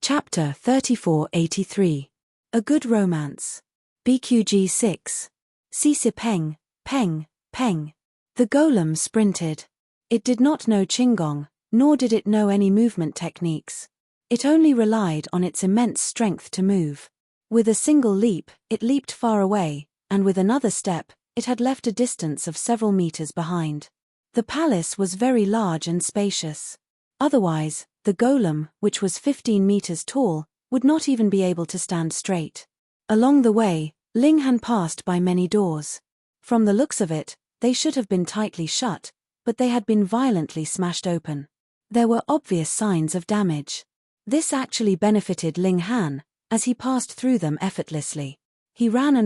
Chapter 3483. A Good Romance. BQG 6. Sisi peng, peng, peng. The golem sprinted. It did not know Qigong, nor did it know any movement techniques. It only relied on its immense strength to move. With a single leap, it leaped far away, and with another step, it had left a distance of several meters behind. The palace was very large and spacious. Otherwise, the golem, which was 15 meters tall, would not even be able to stand straight. Along the way, Ling Han passed by many doors. From the looks of it, they should have been tightly shut, but they had been violently smashed open. There were obvious signs of damage. This actually benefited Ling Han, as he passed through them effortlessly. He ran,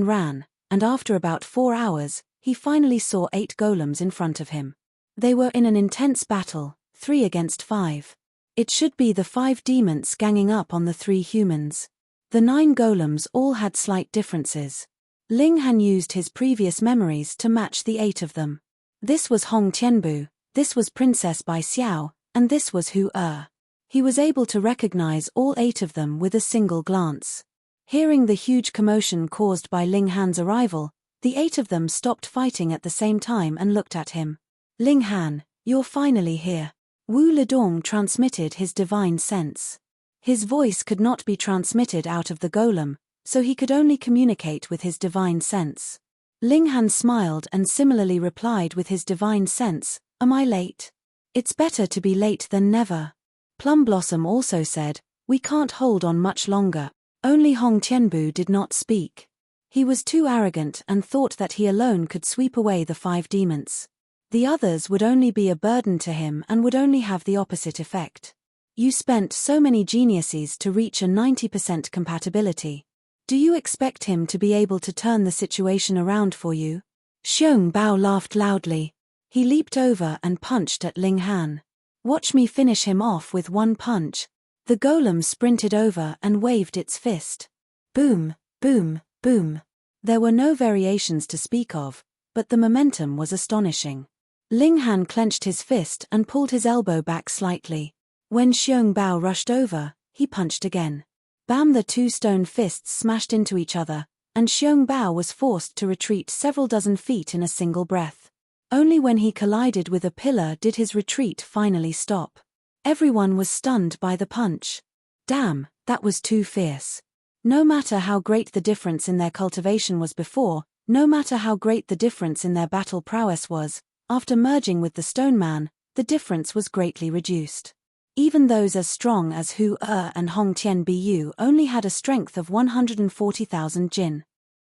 and after about 4 hours, he finally saw 8 golems in front of him. They were in an intense battle, 3 against 5. It should be the 5 demons ganging up on the 3 humans. The 9 golems all had slight differences. Ling Han used his previous memories to match the 8 of them. This was Hong Tianbu, this was Princess Bai Xiao, and this was Hu Er. He was able to recognize all 8 of them with a single glance. Hearing the huge commotion caused by Ling Han's arrival, the 8 of them stopped fighting at the same time and looked at him. "Ling Han, you're finally here." Wu Ledong transmitted his divine sense. His voice could not be transmitted out of the golem, so he could only communicate with his divine sense. Ling Han smiled and similarly replied with his divine sense, "Am I late? It's better to be late than never." Plum Blossom also said, "We can't hold on much longer." Only Hong Tianbu did not speak. He was too arrogant and thought that he alone could sweep away the 5 demons. The others would only be a burden to him and would only have the opposite effect. You spent so many geniuses to reach a 90% compatibility. Do you expect him to be able to turn the situation around for you? Xiong Bao laughed loudly. He leaped over and punched at Ling Han. "Watch me finish him off with one punch." The golem sprinted over and waved its fist. Boom, boom, boom. There were no variations to speak of, but the momentum was astonishing. Ling Han clenched his fist and pulled his elbow back slightly. When Xiong Bao rushed over, he punched again. Bam! The 2 stone fists smashed into each other, and Xiong Bao was forced to retreat several dozen feet in a single breath. Only when he collided with a pillar did his retreat finally stop. Everyone was stunned by the punch. Damn, that was too fierce. No matter how great the difference in their cultivation was before, no matter how great the difference in their battle prowess was, after merging with the Stone Man, the difference was greatly reduced. Even those as strong as Hu Er and Hong Tianbu only had a strength of 140,000 jin.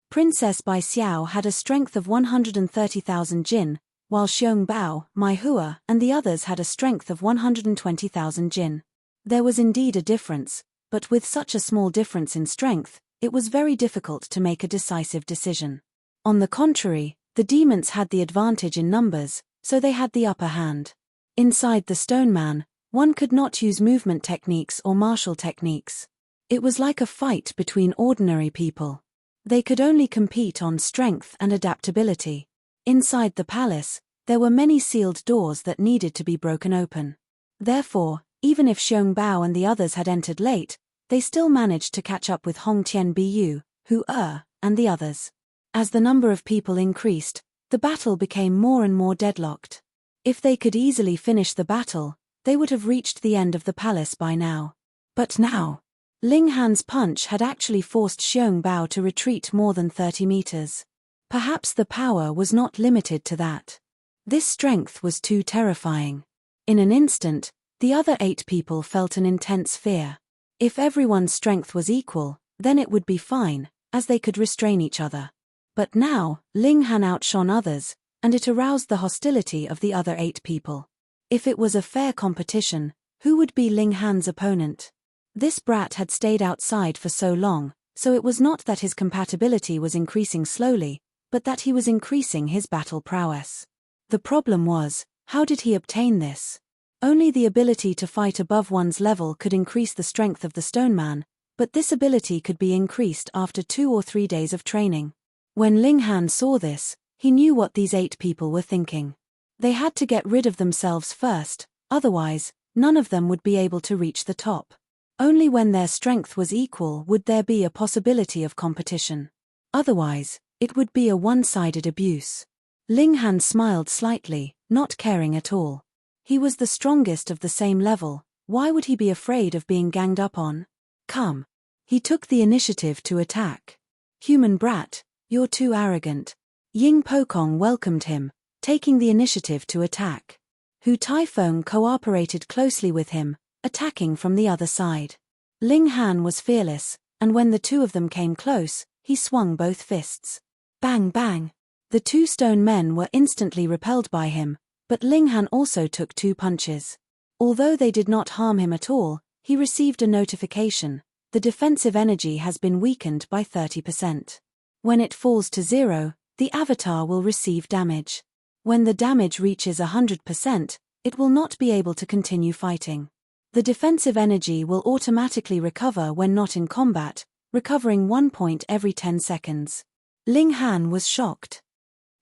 Princess Bai Xiao had a strength of 130,000 jin, while Xiong Bao, Mai Hua, and the others had a strength of 120,000 jin. There was indeed a difference, but with such a small difference in strength, it was very difficult to make a decisive decision. On the contrary, the demons had the advantage in numbers, so they had the upper hand. Inside the Stone Man, one could not use movement techniques or martial techniques. It was like a fight between ordinary people. They could only compete on strength and adaptability. Inside the palace, there were many sealed doors that needed to be broken open. Therefore, even if Xiong Bao and the others had entered late, they still managed to catch up with Hong Tianbu, Hu Er, and the others. As the number of people increased, the battle became more and more deadlocked. If they could easily finish the battle, they would have reached the end of the palace by now. But now, Ling Han's punch had actually forced Xiong Bao to retreat more than 30 meters. Perhaps the power was not limited to that. This strength was too terrifying. In an instant, the other 8 people felt an intense fear. If everyone's strength was equal, then it would be fine, as they could restrain each other. But now, Ling Han outshone others, and it aroused the hostility of the other 8 people. If it was a fair competition, who would be Ling Han's opponent? This brat had stayed outside for so long, so it was not that his compatibility was increasing slowly, but that he was increasing his battle prowess. The problem was, how did he obtain this? Only the ability to fight above one's level could increase the strength of the Stone Man, but this ability could be increased after 2 or 3 days of training. When Ling Han saw this, he knew what these 8 people were thinking. They had to get rid of themselves first, otherwise, none of them would be able to reach the top. Only when their strength was equal would there be a possibility of competition. Otherwise, it would be a one-sided abuse. Ling Han smiled slightly, not caring at all. He was the strongest of the same level, why would he be afraid of being ganged up on? Come. He took the initiative to attack. Human brat, you're too arrogant. Ying Pokong welcomed him, taking the initiative to attack. Hu Taifeng cooperated closely with him, attacking from the other side. Ling Han was fearless, and when the two of them came close, he swung both fists. Bang bang! The two stone men were instantly repelled by him, but Ling Han also took 2 punches. Although they did not harm him at all, he received a notification: the defensive energy has been weakened by 30%. When it falls to 0, the avatar will receive damage. When the damage reaches 100%, it will not be able to continue fighting. The defensive energy will automatically recover when not in combat, recovering 1 point every 10 seconds. Ling Han was shocked.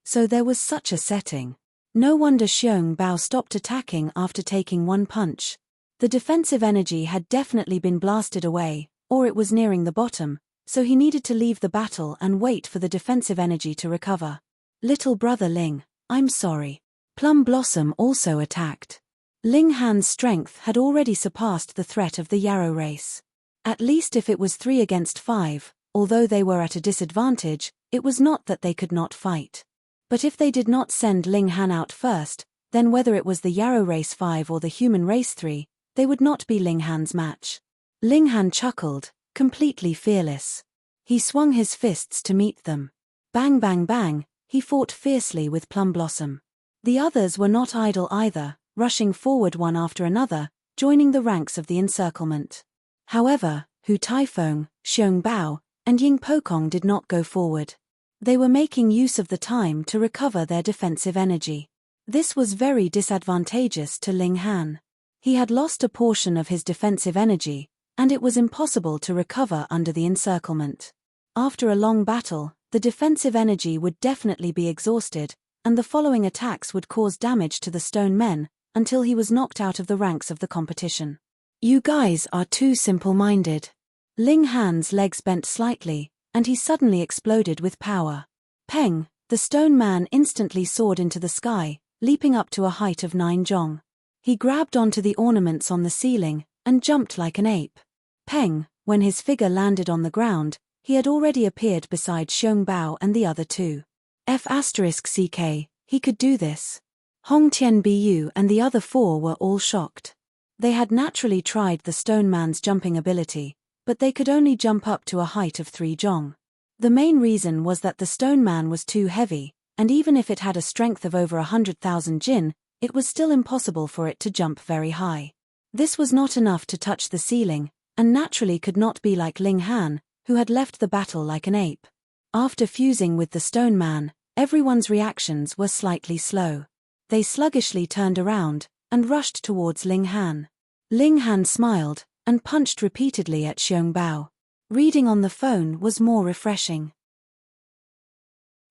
So there was such a setting. No wonder Xiong Bao stopped attacking after taking 1 punch. The defensive energy had definitely been blasted away, or it was nearing the bottom, so he needed to leave the battle and wait for the defensive energy to recover. Little brother Ling, I'm sorry. Plum Blossom also attacked. Ling Han's strength had already surpassed the threat of the Yarrow race. At least if it was 3 against 5, although they were at a disadvantage, it was not that they could not fight. But if they did not send Ling Han out first, then whether it was the Yarrow race 5 or the human race 3, they would not be Ling Han's match. Ling Han chuckled, completely fearless. He swung his fists to meet them. Bang bang bang, he fought fiercely with Plum Blossom. The others were not idle either, rushing forward one after another, joining the ranks of the encirclement. However, Hu Taifeng, Xiong Bao, and Ying Pokong did not go forward. They were making use of the time to recover their defensive energy. This was very disadvantageous to Ling Han. He had lost a portion of his defensive energy, and it was impossible to recover under the encirclement. After a long battle, the defensive energy would definitely be exhausted, and the following attacks would cause damage to the stone men, until he was knocked out of the ranks of the competition. You guys are too simple-minded. Ling Han's legs bent slightly, and he suddenly exploded with power. Peng, the stone man instantly soared into the sky, leaping up to a height of 9 zhong. He grabbed onto the ornaments on the ceiling, and jumped like an ape. Peng, when his figure landed on the ground, he had already appeared beside Xiong Bao and the other 2. F***ck, he could do this. Hong Tian Bu and the other 4 were all shocked. They had naturally tried the stone man's jumping ability, but they could only jump up to a height of 3 zhong. The main reason was that the stone man was too heavy, and even if it had a strength of over 100,000 jin, it was still impossible for it to jump very high. This was not enough to touch the ceiling, and naturally could not be like Ling Han, who had left the battle like an ape. After fusing with the stone man, everyone's reactions were slightly slow. They sluggishly turned around, and rushed towards Ling Han. Ling Han smiled, and punched repeatedly at Xiong Bao. Reading on the phone was more refreshing.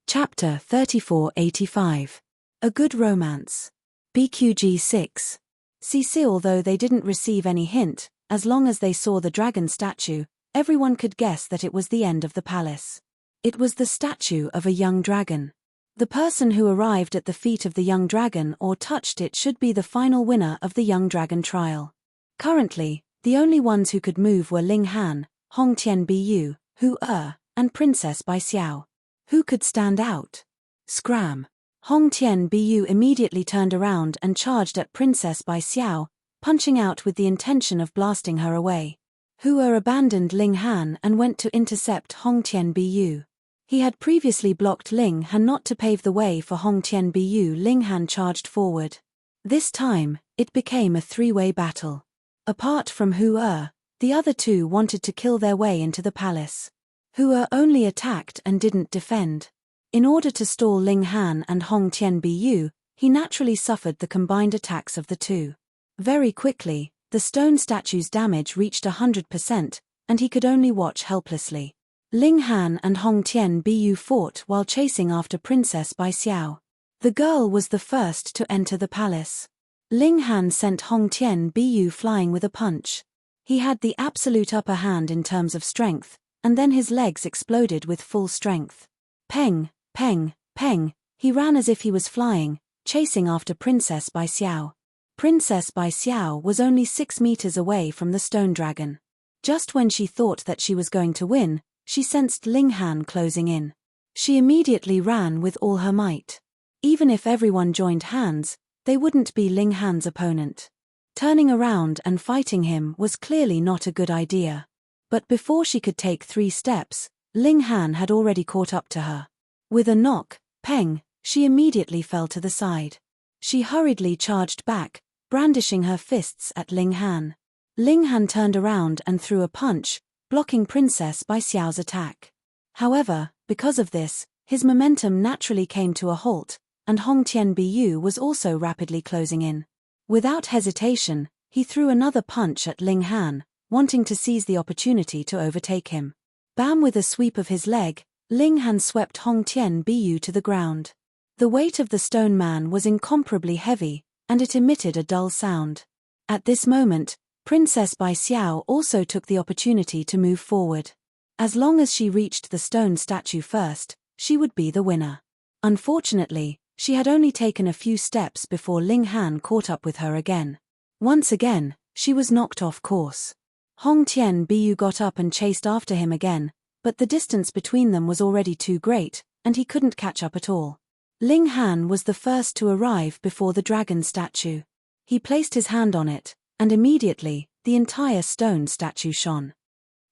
Chapter 3485. A Good Romance. BQG 6. CC. Although they didn't receive any hint, as long as they saw the dragon statue, everyone could guess that it was the end of the palace. It was the statue of a young dragon. The person who arrived at the feet of the young dragon or touched it should be the final winner of the young dragon trial. Currently, the only ones who could move were Ling Han, Hong Tian Bu, Hu and Princess Bai Xiao. Who could stand out? Scram! Hong Tian Bu immediately turned around and charged at Princess Bai Xiao, punching out with the intention of blasting her away. Hu abandoned Ling Han and went to intercept Hong Tian Bu. He had previously blocked Ling Han not to pave the way for Hong Tian Bu. Ling Han charged forward. This time, it became a 3-way battle. Apart from Hu, the other 2 wanted to kill their way into the palace. Hu only attacked and didn't defend. In order to stall Ling Han and Hong Tian Bu, he naturally suffered the combined attacks of the 2. Very quickly, the stone statue's damage reached 100%, and he could only watch helplessly. Ling Han and Hong Tian Bu fought while chasing after Princess Bai Xiao. The girl was the first to enter the palace. Ling Han sent Hong Tian Bu flying with a punch. He had the absolute upper hand in terms of strength, and then his legs exploded with full strength. Peng, peng, peng, he ran as if he was flying, chasing after Princess Bai Xiao. Princess Bai Xiao was only 6 meters away from the stone dragon. Just when she thought that she was going to win, she sensed Ling Han closing in. She immediately ran with all her might. Even if everyone joined hands, they wouldn't be Ling Han's opponent. Turning around and fighting him was clearly not a good idea. But before she could take 3 steps, Ling Han had already caught up to her. With a knock, peng, she immediately fell to the side. She hurriedly charged back, brandishing her fists at Ling Han. Ling Han turned around and threw a punch, blocking Princess Bai Xiao's attack. However, because of this, his momentum naturally came to a halt, and Hong Tianbiyu was also rapidly closing in. Without hesitation, he threw another punch at Ling Han, wanting to seize the opportunity to overtake him. Bam! With a sweep of his leg, Ling Han swept Hong Tianbiyu to the ground. The weight of the stone man was incomparably heavy, and it emitted a dull sound. At this moment, Princess Bai Xiao also took the opportunity to move forward. As long as she reached the stone statue first, she would be the winner. Unfortunately, she had only taken a few steps before Ling Han caught up with her again. Once again, she was knocked off course. Hong Tianbiyu got up and chased after him again, but the distance between them was already too great, and he couldn't catch up at all. Ling Han was the first to arrive before the dragon statue. He placed his hand on it, and immediately, the entire stone statue shone.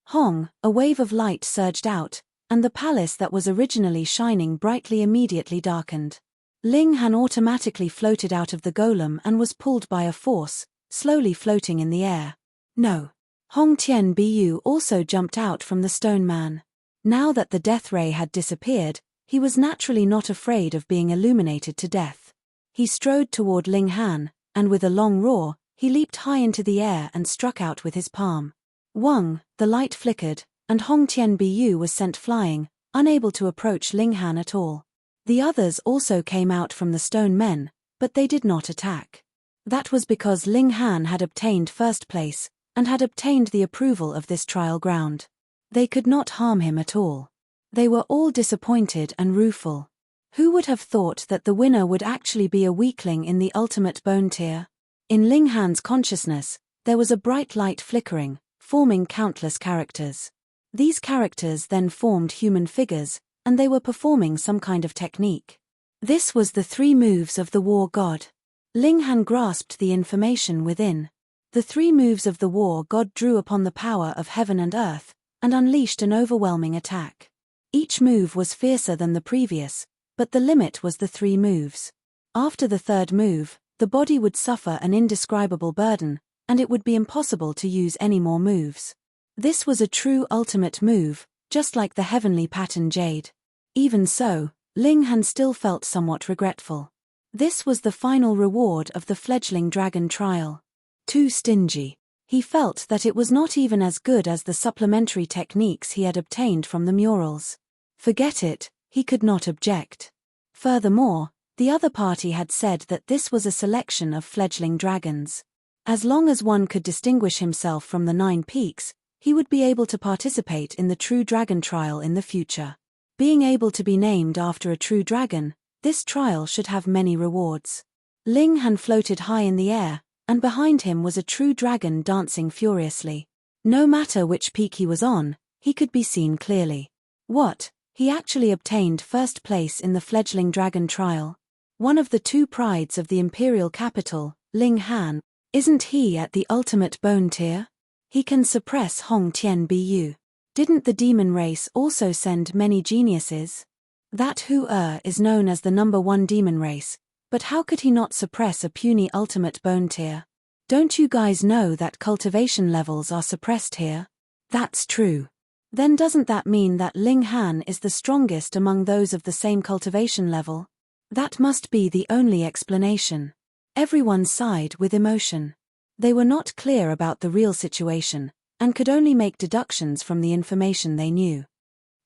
Hong, a wave of light surged out, and the palace that was originally shining brightly immediately darkened. Ling Han automatically floated out of the golem and was pulled by a force, slowly floating in the air. No. Hong Tianbiyu also jumped out from the stone man. Now that the death ray had disappeared, he was naturally not afraid of being illuminated to death. He strode toward Ling Han, and with a long roar, he leaped high into the air and struck out with his palm. Wang, the light flickered, and Hong Tianbiyu was sent flying, unable to approach Ling Han at all. The others also came out from the stone men, but they did not attack. That was because Ling Han had obtained first place, and had obtained the approval of this trial ground. They could not harm him at all. They were all disappointed and rueful. Who would have thought that the winner would actually be a weakling in the ultimate bone tier? In Ling Han's consciousness, there was a bright light flickering, forming countless characters. These characters then formed human figures, and they were performing some kind of technique. This was the 3 moves of the war god. Ling Han grasped the information within. The 3 moves of the war god drew upon the power of heaven and earth, and unleashed an overwhelming attack. Each move was fiercer than the previous, but the limit was the 3 moves. After the 3rd move, the body would suffer an indescribable burden, and it would be impossible to use any more moves. This was a true ultimate move, just like the heavenly pattern jade. Even so, Ling Han still felt somewhat regretful. This was the final reward of the fledgling dragon trial. Too stingy. He felt that it was not even as good as the supplementary techniques he had obtained from the murals. Forget it, he could not object. Furthermore, the other party had said that this was a selection of fledgling dragons. As long as one could distinguish himself from the 9 peaks, he would be able to participate in the true dragon trial in the future. Being able to be named after a true dragon, this trial should have many rewards. Ling Han floated high in the air, and behind him was a true dragon dancing furiously. No matter which peak he was on, he could be seen clearly. What? He actually obtained first place in the fledgling dragon trial. One of the 2 prides of the imperial capital, Ling Han. Isn't he at the ultimate bone tier? He can suppress Hong Tianbiyu. Didn't the demon race also send many geniuses? That Hu-Er is known as the #1 demon race, but how could he not suppress a puny ultimate bone tier? Don't you guys know that cultivation levels are suppressed here? That's true. Then doesn't that mean that Ling Han is the strongest among those of the same cultivation level? That must be the only explanation. Everyone sighed with emotion. They were not clear about the real situation, and could only make deductions from the information they knew.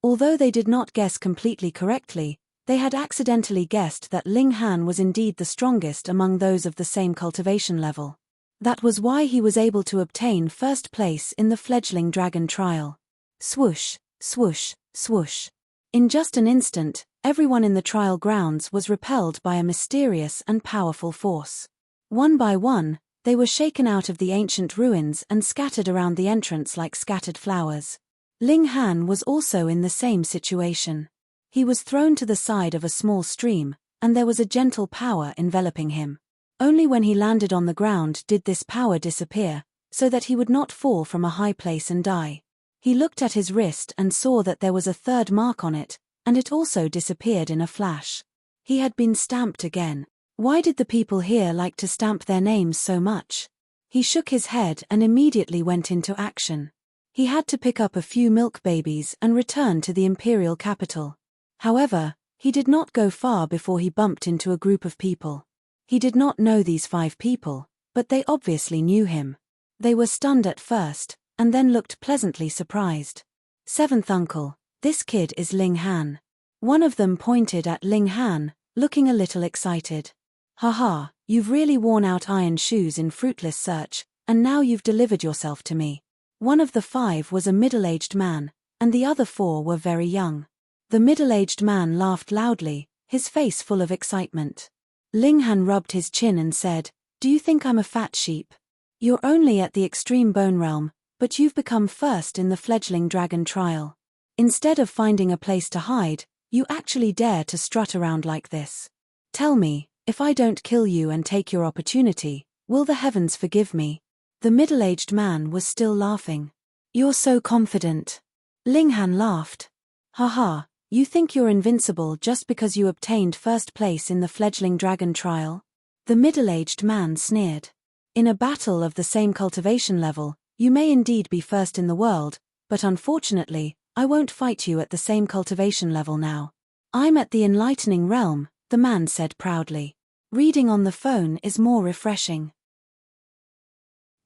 Although they did not guess completely correctly, they had accidentally guessed that Ling Han was indeed the strongest among those of the same cultivation level. That was why he was able to obtain first place in the fledgling dragon trial. Swoosh, swoosh, swoosh. In just an instant, everyone in the trial grounds was repelled by a mysterious and powerful force. One by one, they were shaken out of the ancient ruins and scattered around the entrance like scattered flowers. Ling Han was also in the same situation. He was thrown to the side of a small stream, and there was a gentle power enveloping him. Only when he landed on the ground did this power disappear, so that he would not fall from a high place and die. He looked at his wrist and saw that there was a third mark on it, and it also disappeared in a flash. He had been stamped again. Why did the people here like to stamp their names so much? He shook his head and immediately went into action. He had to pick up a few milk babies and return to the imperial capital. However, he did not go far before he bumped into a group of people. He did not know these 5 people, but they obviously knew him. They were stunned at first, and then looked pleasantly surprised. 7th uncle, this kid is Ling Han. One of them pointed at Ling Han, looking a little excited. Haha, you've really worn out iron shoes in fruitless search, and now you've delivered yourself to me. One of the 5 was a middle-aged man, and the other 4 were very young. The middle-aged man laughed loudly, his face full of excitement. Ling Han rubbed his chin and said, "Do you think I'm a fat sheep? You're only at the extreme bone realm, but you've become first in the fledgling dragon trial. Instead of finding a place to hide, you actually dare to strut around like this. Tell me, if I don't kill you and take your opportunity, will the heavens forgive me?" The middle-aged man was still laughing. "You're so confident." Ling Han laughed. "Haha, you think you're invincible just because you obtained first place in the fledgling dragon trial?" The middle-aged man sneered. "In a battle of the same cultivation level, you may indeed be first in the world, but unfortunately, I won't fight you at the same cultivation level now. I'm at the enlightening realm," the man said proudly. Reading on the phone is more refreshing.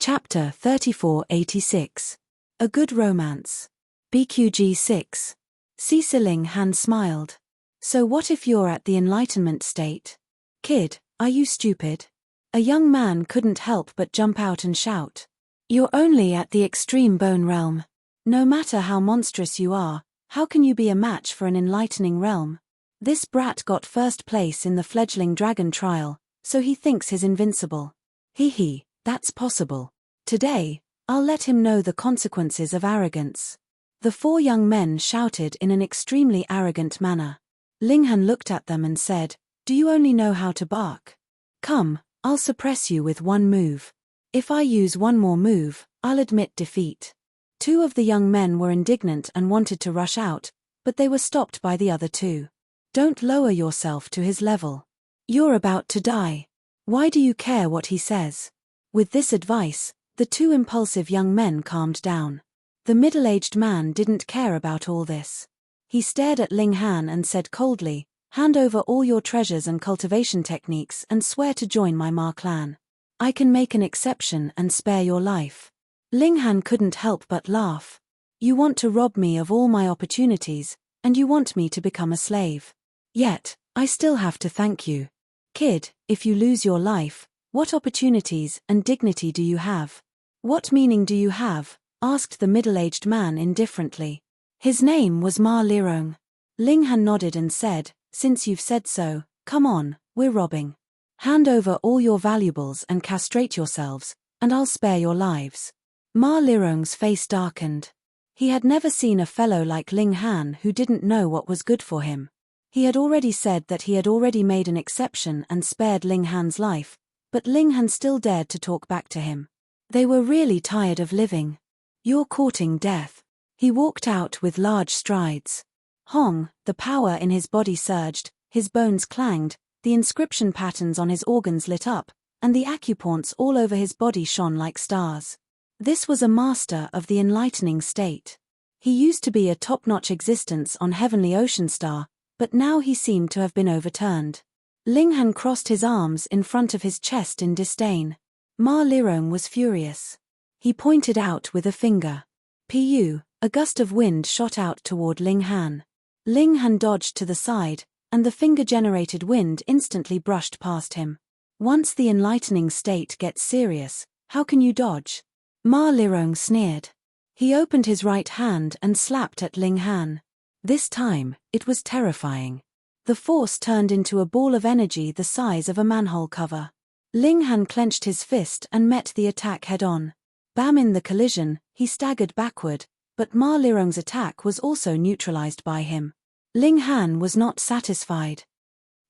Chapter 3486. A Good Romance. BQG 6. Ling Han smiled. "So what if you're at the enlightenment state? Kid, are you stupid?" A young man couldn't help but jump out and shout. "You're only at the extreme bone realm. No matter how monstrous you are, how can you be a match for an enlightening realm? This brat got first place in the fledgling dragon trial, so he thinks he's invincible. Hee, that's possible. Today, I'll let him know the consequences of arrogance." The 4 young men shouted in an extremely arrogant manner. Ling Han looked at them and said, "Do you only know how to bark? Come, I'll suppress you with one move. If I use one more move, I'll admit defeat." 2 of the young men were indignant and wanted to rush out, but they were stopped by the other 2. "Don't lower yourself to his level. You're about to die. Why do you care what he says?" With this advice, the 2 impulsive young men calmed down. The middle-aged man didn't care about all this. He stared at Ling Han and said coldly, "Hand over all your treasures and cultivation techniques and swear to join my Ma clan. I can make an exception and spare your life." Ling Han couldn't help but laugh. "You want to rob me of all my opportunities, and you want me to become a slave. Yet, I still have to thank you. Kid, if you lose your life, what opportunities and dignity do you have? What meaning do you have?" asked the middle-aged man indifferently. His name was Ma Lirong. Ling Han nodded and said, "Since you've said so, come on, we're robbing. Hand over all your valuables and castrate yourselves, and I'll spare your lives." Ma Lirong's face darkened. He had never seen a fellow like Ling Han who didn't know what was good for him. He had already said that he had already made an exception and spared Ling Han's life, but Ling Han still dared to talk back to him. They were really tired of living. "You're courting death." He walked out with large strides. Hong, the power in his body surged, his bones clanged, the inscription patterns on his organs lit up, and the acupoints all over his body shone like stars. This was a master of the enlightening state. He used to be a top-notch existence on Heavenly Ocean Star, but now he seemed to have been overturned. Ling Han crossed his arms in front of his chest in disdain. Ma Lirong was furious. He pointed out with a finger. Pu, a gust of wind shot out toward Ling Han. Ling Han dodged to the side, and the finger-generated wind instantly brushed past him. Once the enlightening state gets serious, How can you dodge? Ma Lirong sneered. He opened his right hand and slapped at Ling Han. This time, it was terrifying. The force turned into a ball of energy the size of a manhole cover. Ling Han clenched his fist and met the attack head-on. Bam! In the collision, he staggered backward, but Ma Lirong's attack was also neutralized by him. Ling Han was not satisfied.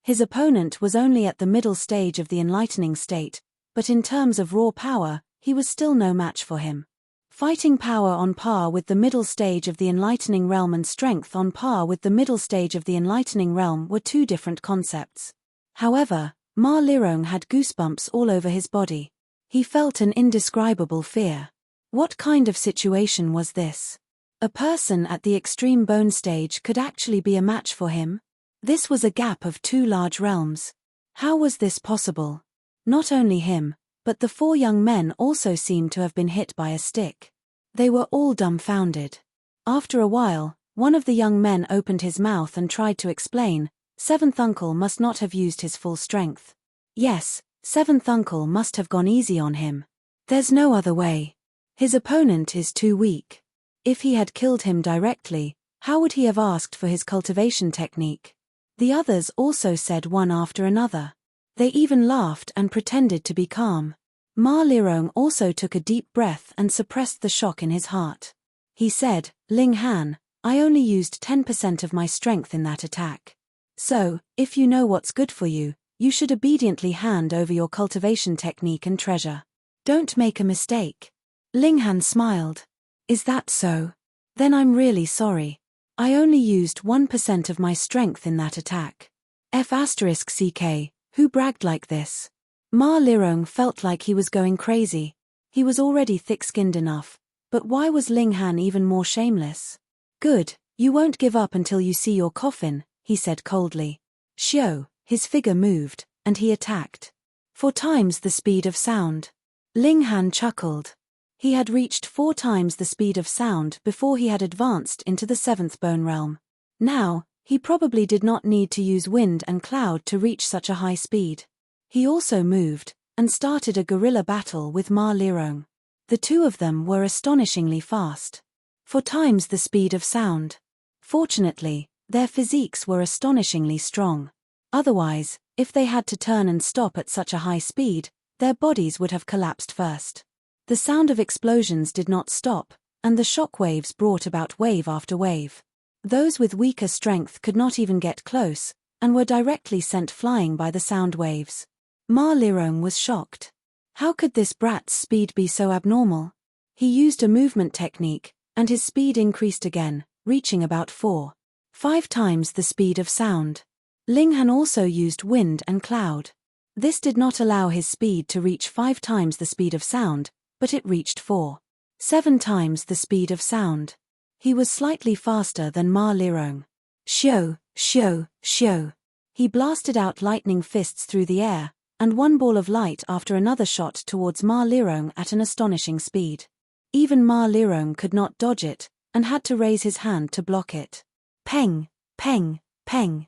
His opponent was only at the middle stage of the enlightening state, but in terms of raw power, he was still no match for him. Fighting power on par with the middle stage of the enlightening realm and strength on par with the middle stage of the enlightening realm were two different concepts. However, Ma Lirong had goosebumps all over his body. He felt an indescribable fear. What kind of situation was this? A person at the extreme bone stage could actually be a match for him? This was a gap of two large realms. How was this possible? Not only him, but the four young men also seemed to have been hit by a stick. They were all dumbfounded. After a while, one of the young men opened his mouth and tried to explain. Seventh uncle must not have used his full strength. Yes, seventh uncle must have gone easy on him. There's no other way. His opponent is too weak. If he had killed him directly, how would he have asked for his cultivation technique? The others also said one after another. They even laughed and pretended to be calm. Ma Lirong also took a deep breath and suppressed the shock in his heart. He said, Ling Han, I only used 10% of my strength in that attack. So, if you know what's good for you, you should obediently hand over your cultivation technique and treasure. Don't make a mistake. Ling Han smiled. Is that so? Then I'm really sorry. I only used 1% of my strength in that attack. F***ck. Who bragged like this? Ma Lirong felt like he was going crazy. He was already thick-skinned enough, but why was Ling Han even more shameless? Good, you won't give up until you see your coffin, he said coldly. Shio, his figure moved, and he attacked. 4 times the speed of sound. Ling Han chuckled. He had reached 4 times the speed of sound before he had advanced into the 7th bone realm. Now, he probably did not need to use wind and cloud to reach such a high speed. He also moved, and started a guerrilla battle with Ma Lirong. The two of them were astonishingly fast. 4 times the speed of sound. Fortunately, their physiques were astonishingly strong. Otherwise, if they had to turn and stop at such a high speed, their bodies would have collapsed first. The sound of explosions did not stop, and the shock waves brought about wave after wave. Those with weaker strength could not even get close, and were directly sent flying by the sound waves. Ma Lirong was shocked. How could this brat's speed be so abnormal? He used a movement technique, and his speed increased again, reaching about 4.5 times the speed of sound. Ling Han also used wind and cloud. This did not allow his speed to reach 5 times the speed of sound, but it reached 4.7 times the speed of sound. He was slightly faster than Ma Lirong. Shio, shio, shio. He blasted out lightning fists through the air, and one ball of light after another shot towards Ma Lirong at an astonishing speed. Even Ma Lirong could not dodge it, and had to raise his hand to block it. Peng, peng, peng.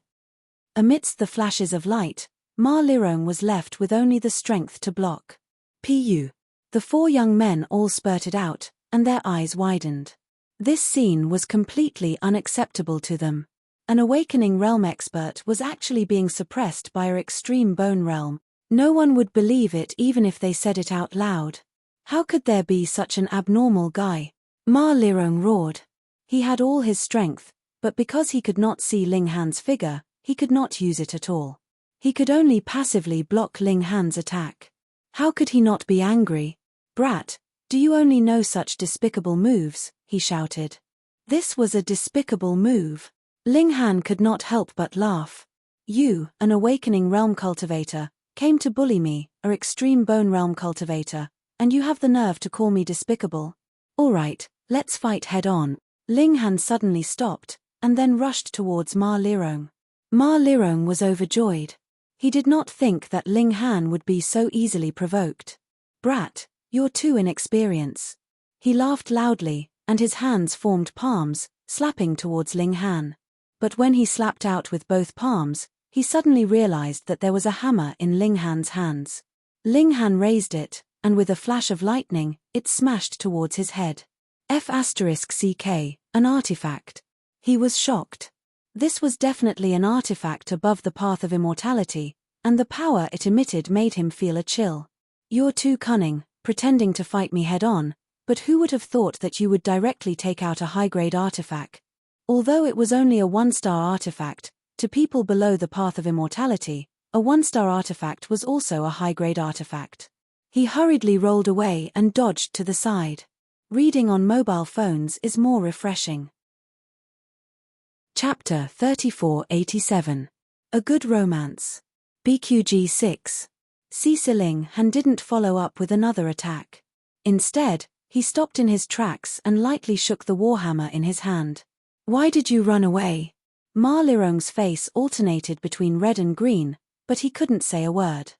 Amidst the flashes of light, Ma Lirong was left with only the strength to block. Pu. The 4 young men all spurted out, and their eyes widened. This scene was completely unacceptable to them. An awakening realm expert was actually being suppressed by our extreme bone realm. No one would believe it even if they said it out loud. How could there be such an abnormal guy? Ma Lirong roared. He had all his strength, but because he could not see Ling Han's figure, he could not use it at all. He could only passively block Ling Han's attack. How could he not be angry? Brat, do you only know such despicable moves? He shouted. This was a despicable move. Ling Han could not help but laugh. You, an awakening realm cultivator, came to bully me, an extreme bone realm cultivator, and you have the nerve to call me despicable? Alright, let's fight head on. Ling Han suddenly stopped, and then rushed towards Ma Lirong. Ma Lirong was overjoyed. He did not think that Ling Han would be so easily provoked. Brat, you're too inexperienced. He laughed loudly, and his hands formed palms, slapping towards Ling Han. But when he slapped out with both palms, he suddenly realized that there was a hammer in Ling Han's hands. Ling Han raised it, and with a flash of lightning, it smashed towards his head. F***ck, an artifact. He was shocked. This was definitely an artifact above the path of immortality, and the power it emitted made him feel a chill. You're too cunning, pretending to fight me head-on, but who would have thought that you would directly take out a high-grade artifact? Although it was only a 1-star artifact, to people below the path of immortality, a 1-star artifact was also a high-grade artifact. He hurriedly rolled away and dodged to the side. Reading on mobile phones is more refreshing. Chapter 3487. A Good Romance. BQG 6. Ling Han didn't follow up with another attack. Instead, he stopped in his tracks and lightly shook the warhammer in his hand. Why did you run away? Ma Lirong's face alternated between red and green, but he couldn't say a word.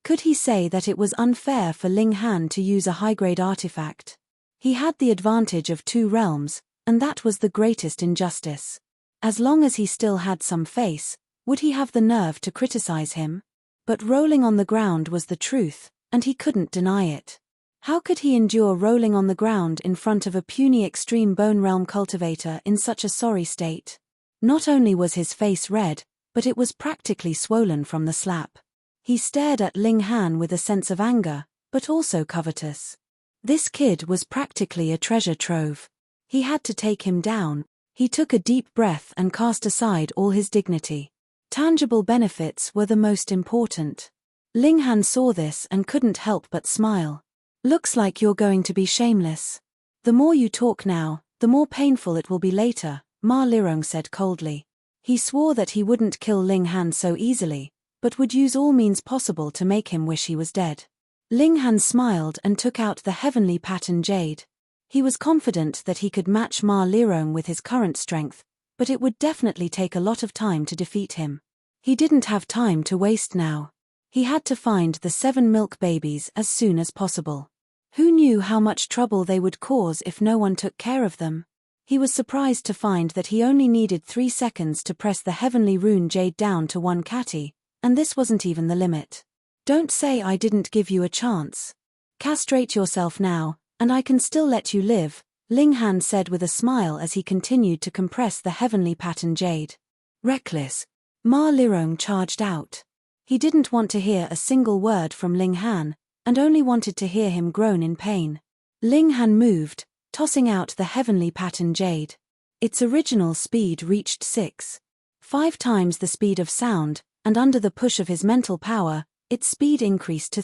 Could he say that it was unfair for Ling Han to use a high-grade artifact? He had the advantage of 2 realms, and that was the greatest injustice. As long as he still had some face, would he have the nerve to criticize him? But rolling on the ground was the truth, and he couldn't deny it. How could he endure rolling on the ground in front of a puny extreme bone realm cultivator in such a sorry state? Not only was his face red, but it was practically swollen from the slap. He stared at Ling Han with a sense of anger, but also covetous. This kid was practically a treasure trove. He had to take him down. He took a deep breath and cast aside all his dignity. Tangible benefits were the most important. Ling Han saw this and couldn't help but smile. Looks like you're going to be shameless. The more you talk now, the more painful it will be later, Ma Lirong said coldly. He swore that he wouldn't kill Ling Han so easily, but would use all means possible to make him wish he was dead. Ling Han smiled and took out the heavenly pattern jade. He was confident that he could match Ma Lirong with his current strength, but it would definitely take a lot of time to defeat him. He didn't have time to waste now. He had to find the 7 milk babies as soon as possible. Who knew how much trouble they would cause if no one took care of them? He was surprised to find that he only needed 3 seconds to press the heavenly rune jade down to 1 catty, and this wasn't even the limit. Don't say I didn't give you a chance. Castrate yourself now, and I can still let you live, Ling Han said with a smile as he continued to compress the heavenly pattern jade. Reckless. Ma Lirong charged out. He didn't want to hear a single word from Ling Han, and only wanted to hear him groan in pain. Ling Han moved, tossing out the heavenly pattern jade. Its original speed reached 5 times the speed of sound, and under the push of his mental power, its speed increased to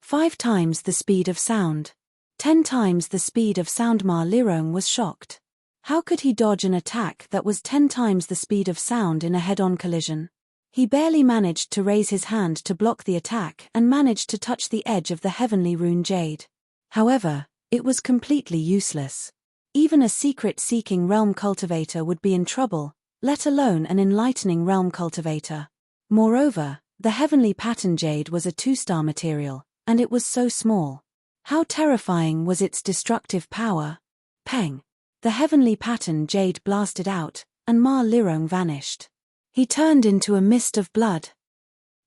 5 times the speed of sound. 10 times the speed of sound. Ma Lirong was shocked. How could he dodge an attack that was 10 times the speed of sound in a head-on collision? He barely managed to raise his hand to block the attack and managed to touch the edge of the heavenly rune jade. However, it was completely useless. Even a secret-seeking realm cultivator would be in trouble, let alone an enlightening realm cultivator. Moreover, the heavenly pattern jade was a 2-star material, and it was so small. How terrifying was its destructive power? Peng! The heavenly pattern jade blasted out, and Ma Lirong vanished. He turned into a mist of blood.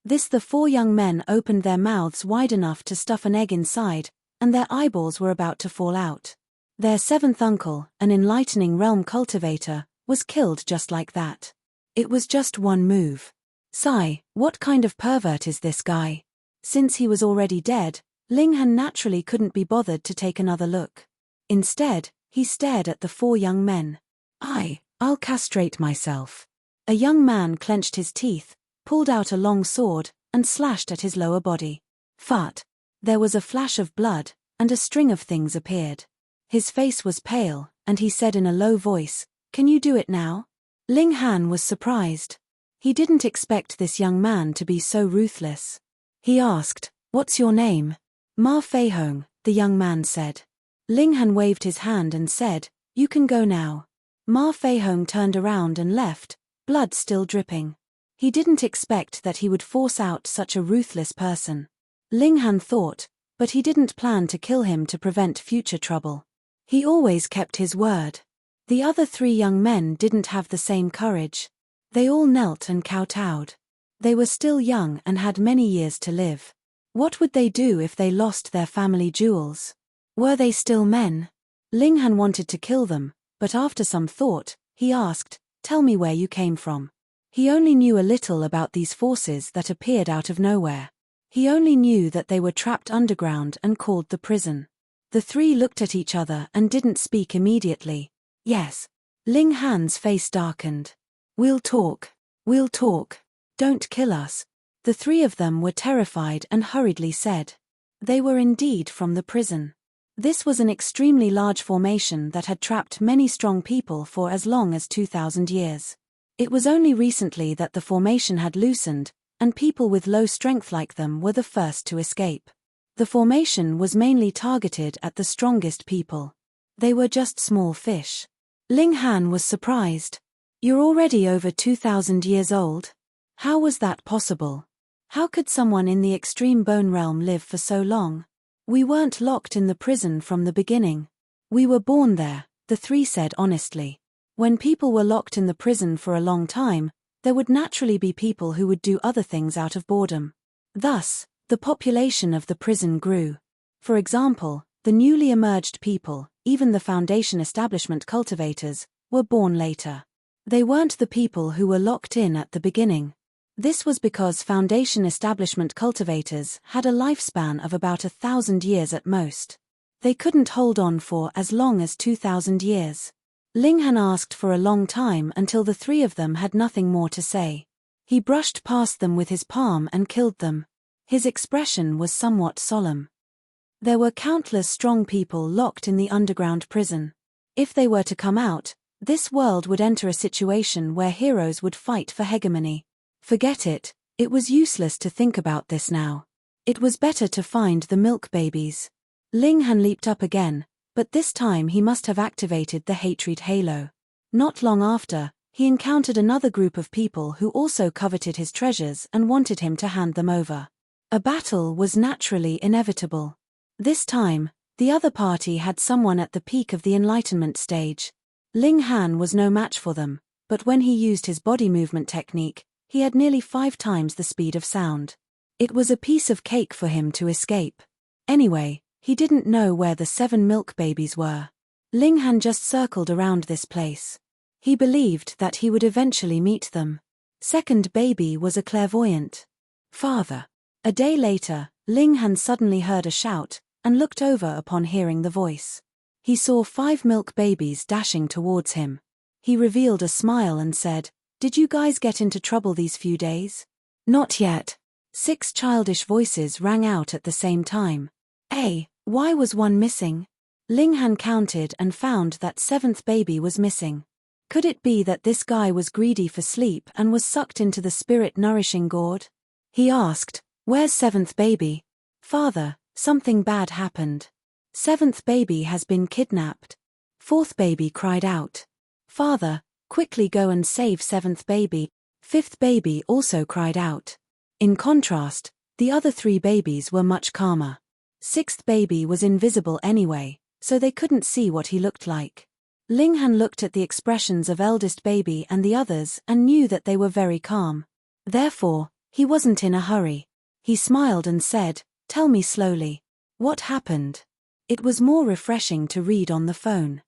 The 4 young men opened their mouths wide enough to stuff an egg inside, and their eyeballs were about to fall out. Their 7th uncle, an enlightening realm cultivator, was killed just like that. It was just one move. Sigh, what kind of pervert is this guy? Since he was already dead, Ling Han naturally couldn't be bothered to take another look. Instead, he stared at the 4 young men. I'll castrate myself. A young man clenched his teeth, pulled out a long sword, and slashed at his lower body. Fart. There was a flash of blood, and a string of things appeared. His face was pale, and he said in a low voice, "Can you do it now?" Ling Han was surprised. He didn't expect this young man to be so ruthless. He asked, "What's your name?" "Ma Feihong," the young man said. Ling Han waved his hand and said, "You can go now." Ma Feihong turned around and left, blood still dripping. He didn't expect that he would force out such a ruthless person. Ling Han thought, but he didn't plan to kill him to prevent future trouble. He always kept his word. The other 3 young men didn't have the same courage. They all knelt and kowtowed. They were still young and had many years to live. What would they do if they lost their family jewels? Were they still men? Ling Han wanted to kill them, but after some thought, he asked, "Tell me where you came from." He only knew a little about these forces that appeared out of nowhere. He only knew that they were trapped underground and called the prison. The three looked at each other and didn't speak immediately. Yes. Ling Han's face darkened. We'll talk. We'll talk. Don't kill us. The three of them were terrified and hurriedly said. They were indeed from the prison. This was an extremely large formation that had trapped many strong people for as long as 2,000 years. It was only recently that the formation had loosened, and people with low strength like them were the first to escape. The formation was mainly targeted at the strongest people. They were just small fish. Ling Han was surprised. You're already over 2,000 years old? How was that possible? How could someone in the extreme bone realm live for so long? We weren't locked in the prison from the beginning. We were born there, the three said honestly. When people were locked in the prison for a long time, there would naturally be people who would do other things out of boredom. Thus, the population of the prison grew. For example, the newly emerged people, even the Foundation establishment cultivators, were born later. They weren't the people who were locked in at the beginning. This was because Foundation establishment cultivators had a lifespan of about 1,000 years at most. They couldn't hold on for as long as 2,000 years. Ling Han asked for a long time until the three of them had nothing more to say. He brushed past them with his palm and killed them. His expression was somewhat solemn. There were countless strong people locked in the underground prison. If they were to come out, this world would enter a situation where heroes would fight for hegemony. Forget it, it was useless to think about this now. It was better to find the milk babies. Ling Han leaped up again, but this time he must have activated the hatred halo. Not long after, he encountered another group of people who also coveted his treasures and wanted him to hand them over. A battle was naturally inevitable. This time, the other party had someone at the peak of the enlightenment stage. Ling Han was no match for them, but when he used his body movement technique, he had nearly 5 times the speed of sound. It was a piece of cake for him to escape. Anyway, he didn't know where the 7 milk babies were. Ling Han just circled around this place. He believed that he would eventually meet them. Second baby was a clairvoyant. Father. A day later, Ling Han suddenly heard a shout, and looked over upon hearing the voice. He saw 5 milk babies dashing towards him. He revealed a smile and said, "Did you guys get into trouble these few days?" "Not yet." 6 childish voices rang out at the same time. Why was one missing? Ling Han counted and found that 7th baby was missing. Could it be that this guy was greedy for sleep and was sucked into the spirit-nourishing gourd? He asked, "Where's 7th baby?" "Father, something bad happened. 7th baby has been kidnapped." 4th baby cried out. "Father, quickly go and save 7th baby." 5th baby also cried out. In contrast, the other 3 babies were much calmer. 6th baby was invisible anyway, so they couldn't see what he looked like. Ling Han looked at the expressions of eldest baby and the others and knew that they were very calm. Therefore, he wasn't in a hurry. He smiled and said, "Tell me slowly. What happened?" It was more refreshing to read on the phone.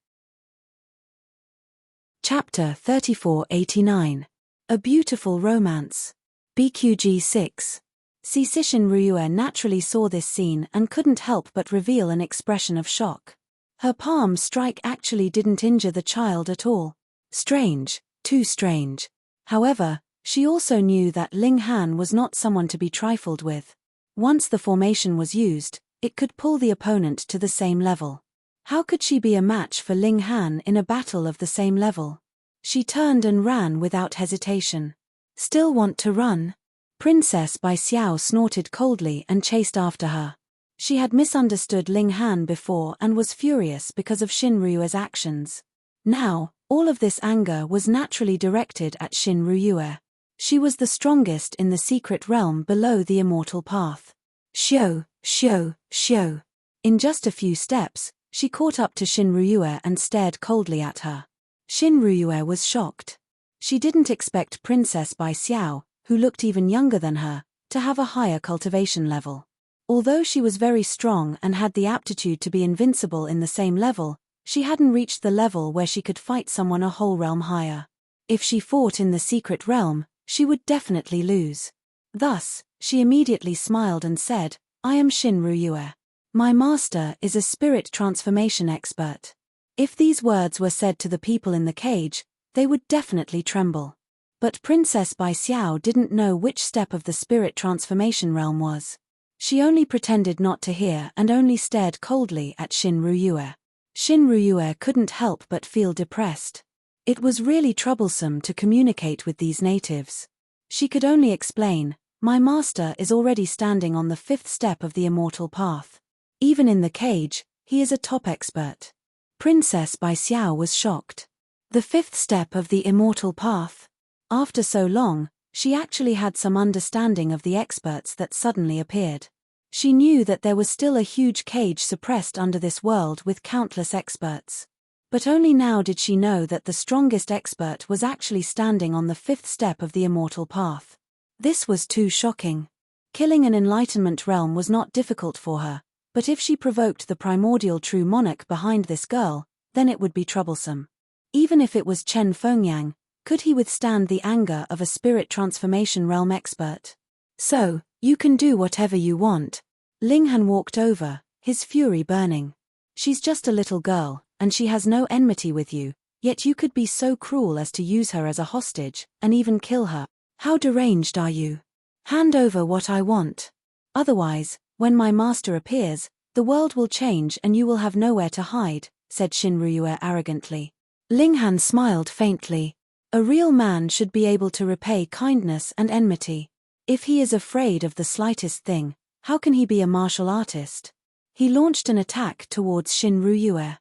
Chapter 3489. A Beautiful Romance. BQG 6. Sishin Ryue naturally saw this scene and couldn't help but reveal an expression of shock. Her palm strike actually didn't injure the child at all. Strange, too strange. However, she also knew that Ling Han was not someone to be trifled with. Once the formation was used, it could pull the opponent to the same level. How could she be a match for Ling Han in a battle of the same level? She turned and ran without hesitation. "Still want to run?" Princess Bai Xiao snorted coldly and chased after her. She had misunderstood Ling Han before and was furious because of Xin Ryue's actions. Now, all of this anger was naturally directed at Xin Ryue. She was the strongest in the secret realm below the immortal path. Xiao, Xiao, Xiao. In just a few steps, she caught up to Xin Ryue and stared coldly at her. Xin Ryue was shocked. She didn't expect Princess Bai Xiao, who looked even younger than her, to have a higher cultivation level. Although she was very strong and had the aptitude to be invincible in the same level, she hadn't reached the level where she could fight someone a whole realm higher. If she fought in the secret realm, she would definitely lose. Thus, she immediately smiled and said, I am Shin Ryue. My master is a spirit transformation expert. If these words were said to the people in the cage, they would definitely tremble. But Princess Bai Xiao didn't know which step of the spirit transformation realm was. She only pretended not to hear and only stared coldly at Shin Ryue. Shin Ryue couldn't help but feel depressed. It was really troublesome to communicate with these natives. She could only explain, my master is already standing on the 5th step of the immortal path. Even in the cage, he is a top expert. Princess Bai Xiao was shocked. The 5th step of the immortal path? After so long, she actually had some understanding of the experts that suddenly appeared. She knew that there was still a huge cage suppressed under this world with countless experts. But only now did she know that the strongest expert was actually standing on the 5th step of the immortal path. This was too shocking. Killing an enlightenment realm was not difficult for her, but if she provoked the primordial true monarch behind this girl, then it would be troublesome. Even if it was Chen Fengyang, could he withstand the anger of a spirit transformation realm expert? So, you can do whatever you want. Linghan walked over, his fury burning. She's just a little girl, and she has no enmity with you, yet you could be so cruel as to use her as a hostage, and even kill her. How deranged are you? Hand over what I want. Otherwise, when my master appears, the world will change and you will have nowhere to hide, said Shin Ryue arrogantly. Linghan smiled faintly. A real man should be able to repay kindness and enmity. If he is afraid of the slightest thing, how can he be a martial artist? He launched an attack towards Shin Ryue.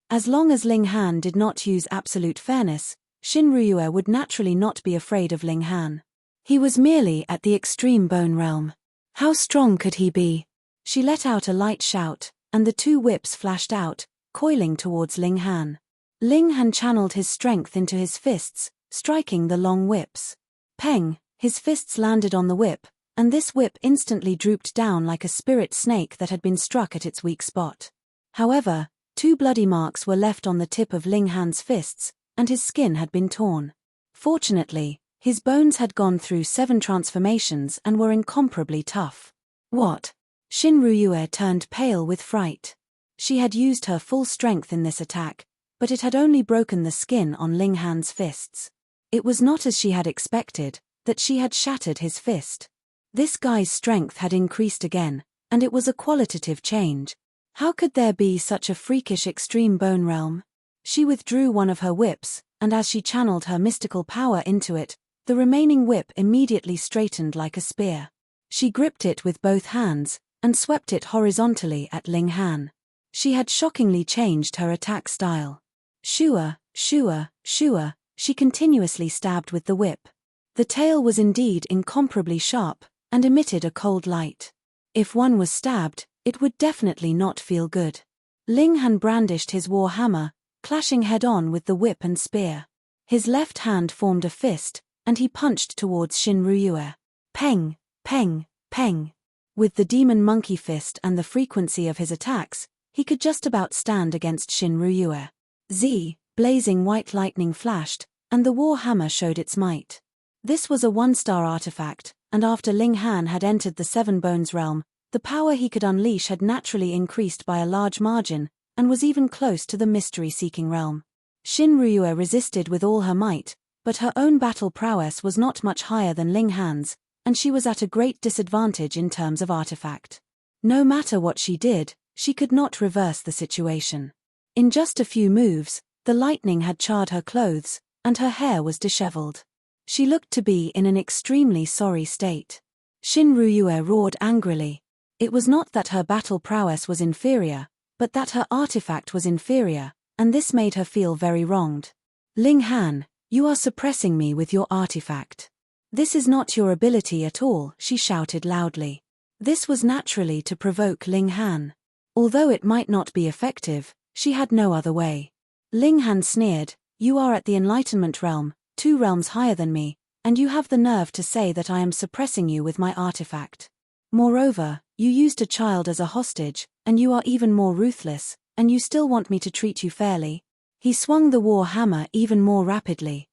As long as Linghan did not use absolute fairness, Shin Ryue would naturally not be afraid of Linghan. He was merely at the extreme bone realm. How strong could he be? She let out a light shout, and the 2 whips flashed out, coiling towards Linghan. Linghan channeled his strength into his fists, striking the long whips. Peng, his fists landed on the whip, and this whip instantly drooped down like a spirit snake that had been struck at its weak spot. However, 2 bloody marks were left on the tip of Linghan's fists, and his skin had been torn. Fortunately, his bones had gone through 7 transformations and were incomparably tough. What? Shin Ryue turned pale with fright. She had used her full strength in this attack, but it had only broken the skin on Linghan's fists. It was not as she had expected, that she had shattered his fist. This guy's strength had increased again, and it was a qualitative change. How could there be such a freakish extreme bone realm? She withdrew one of her whips, and as she channeled her mystical power into it, the remaining whip immediately straightened like a spear. She gripped it with both hands, and swept it horizontally at Linghan. She had shockingly changed her attack style. Shua, shua, shua, she continuously stabbed with the whip. The tail was indeed incomparably sharp, and emitted a cold light. If one was stabbed, it would definitely not feel good. Linghan brandished his war hammer, clashing head-on with the whip and spear. His left hand formed a fist, and he punched towards Shin Ryue. Peng, peng, peng. With the demon monkey fist and the frequency of his attacks, he could just about stand against Shin Ryue. Z, blazing white lightning flashed, and the war hammer showed its might. This was a 1-star artifact, and after Linghan had entered the 7 Bones realm, the power he could unleash had naturally increased by a large margin, and was even close to the mystery-seeking realm. Shin Ryue resisted with all her might, but her own battle prowess was not much higher than Linghan's, and she was at a great disadvantage in terms of artifact. No matter what she did, she could not reverse the situation. In just a few moves, the lightning had charred her clothes, and her hair was disheveled. She looked to be in an extremely sorry state. Shin Ryue roared angrily. It was not that her battle prowess was inferior, but that her artifact was inferior, and this made her feel very wronged. Linghan, you are suppressing me with your artifact. This is not your ability at all, she shouted loudly. This was naturally to provoke Linghan. Although it might not be effective, she had no other way. Linghan sneered, you are at the Enlightenment realm, 2 realms higher than me, and you have the nerve to say that I am suppressing you with my artifact. Moreover, You used a child as a hostage, and you are even more ruthless, and you still want me to treat you fairly? He swung the war hammer even more rapidly.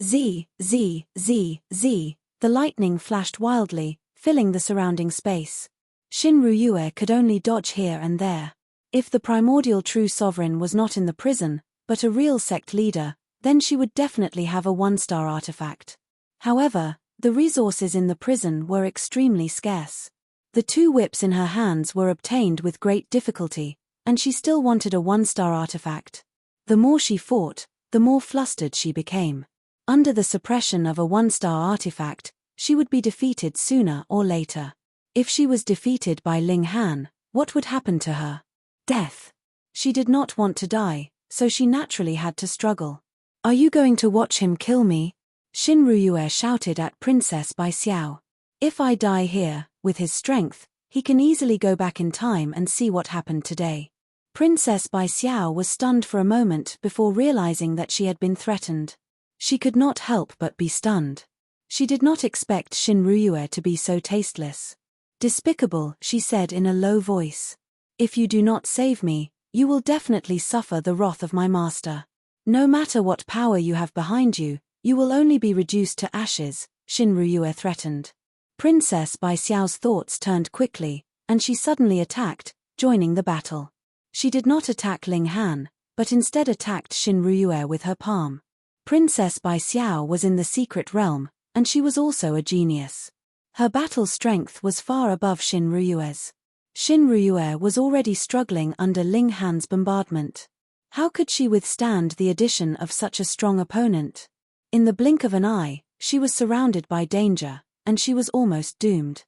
Z, Z, Z, Z, the lightning flashed wildly, filling the surrounding space. Shinryu could only dodge here and there. If the primordial true sovereign was not in the prison, but a real sect leader, then she would definitely have a 1-star artifact. However, the resources in the prison were extremely scarce. The 2 whips in her hands were obtained with great difficulty, and she still wanted a 1-star artifact. The more she fought, the more flustered she became. Under the suppression of a 1-star artifact, she would be defeated sooner or later. If she was defeated by Ling Han, what would happen to her? Death. She did not want to die, so she naturally had to struggle. Are you going to watch him kill me? Shinryu shouted at Princess Bai Xiao. If I die here, with his strength, he can easily go back in time and see what happened today. Princess Bai Xiao was stunned for a moment before realizing that she had been threatened. She could not help but be stunned. She did not expect Shinryu to be so tasteless. Despicable, she said in a low voice. If you do not save me, you will definitely suffer the wrath of my master. No matter what power you have behind you, you will only be reduced to ashes, Shinryu threatened. Princess Bai Xiao's thoughts turned quickly, and she suddenly attacked, joining the battle. She did not attack Ling Han, but instead attacked Shinryu with her palm. Princess Bai Xiao was in the secret realm, and she was also a genius. Her battle strength was far above Shinryu's. Shinryu was already struggling under Ling Han's bombardment. How could she withstand the addition of such a strong opponent? In the blink of an eye, she was surrounded by danger, and she was almost doomed.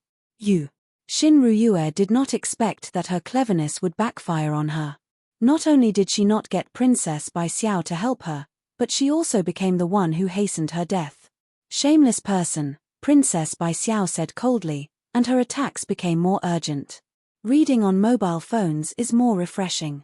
Shinryu did not expect that her cleverness would backfire on her. Not only did she not get Princess Bai Xiao to help her, but she also became the one who hastened her death. Shameless person, Princess Bai Xiao said coldly, and her attacks became more urgent. Reading on mobile phones is more refreshing.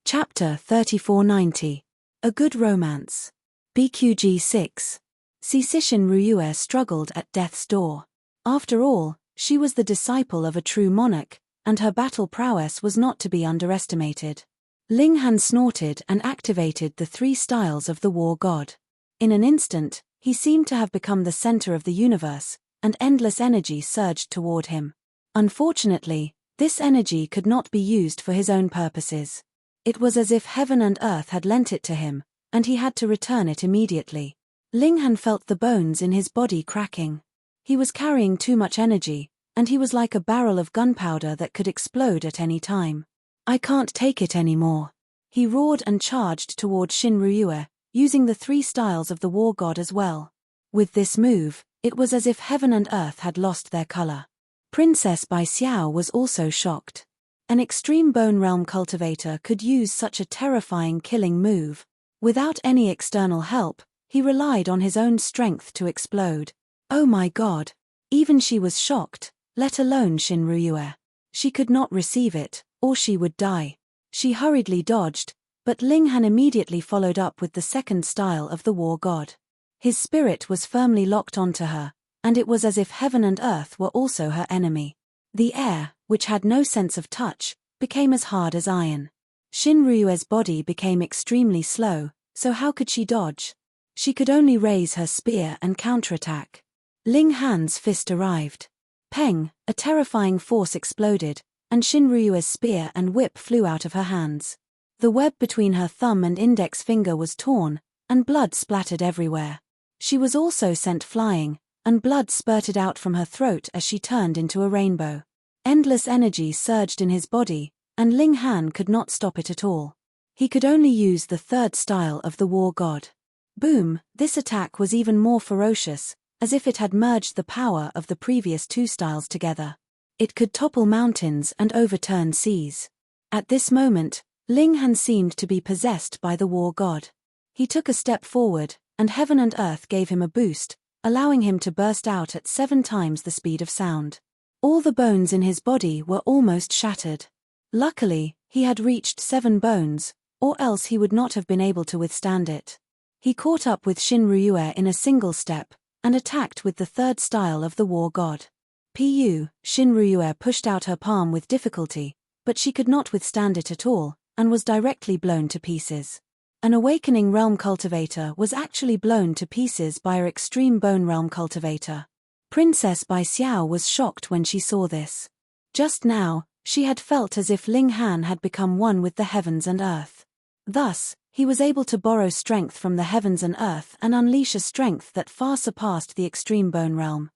Chapter 3490. A Good Romance. BQG 6. Shinryu struggled at death's door. After all, she was the disciple of a true monarch, and her battle prowess was not to be underestimated. Ling Han snorted and activated the 3 styles of the war god. In an instant, he seemed to have become the center of the universe, and endless energy surged toward him. Unfortunately, this energy could not be used for his own purposes. It was as if heaven and earth had lent it to him, and he had to return it immediately. Ling Han felt the bones in his body cracking. He was carrying too much energy, and he was like a barrel of gunpowder that could explode at any time. I can't take it anymore. He roared and charged toward Shinryu, using the 3 styles of the war god as well. With this move, it was as if heaven and earth had lost their color. Princess Bai Xiao was also shocked. An extreme bone realm cultivator could use such a terrifying killing move. Without any external help, he relied on his own strength to explode. Oh my god! Even she was shocked, let alone Shinryu. She could not receive it, or she would die. She hurriedly dodged, but Ling Han immediately followed up with the 2nd style of the war god. His spirit was firmly locked onto her, and it was as if heaven and earth were also her enemy. The air, which had no sense of touch, became as hard as iron. Shinryu's body became extremely slow, so how could she dodge? She could only raise her spear and counterattack. Ling Han's fist arrived. Peng, a terrifying force exploded, and Shinryu's spear and whip flew out of her hands. The web between her thumb and index finger was torn, and blood splattered everywhere. She was also sent flying, and blood spurted out from her throat as she turned into a rainbow. Endless energy surged in his body, and Ling Han could not stop it at all. He could only use the 3rd style of the war god. Boom! This attack was even more ferocious, as if it had merged the power of the previous 2 styles together. It could topple mountains and overturn seas. At this moment, Ling Han seemed to be possessed by the war god. He took a step forward, and heaven and earth gave him a boost, allowing him to burst out at 7 times the speed of sound. All the bones in his body were almost shattered. Luckily, he had reached 7 bones, or else he would not have been able to withstand it. He caught up with Shinryu in a single step, and attacked with the 3rd style of the war god. Shinryue pushed out her palm with difficulty, but she could not withstand it at all, and was directly blown to pieces. An awakening realm cultivator was actually blown to pieces by her extreme bone realm cultivator. Princess Bai Xiao was shocked when she saw this. Just now, she had felt as if Ling Han had become one with the heavens and earth. Thus, he was able to borrow strength from the heavens and earth and unleash a strength that far surpassed the extreme bone realm.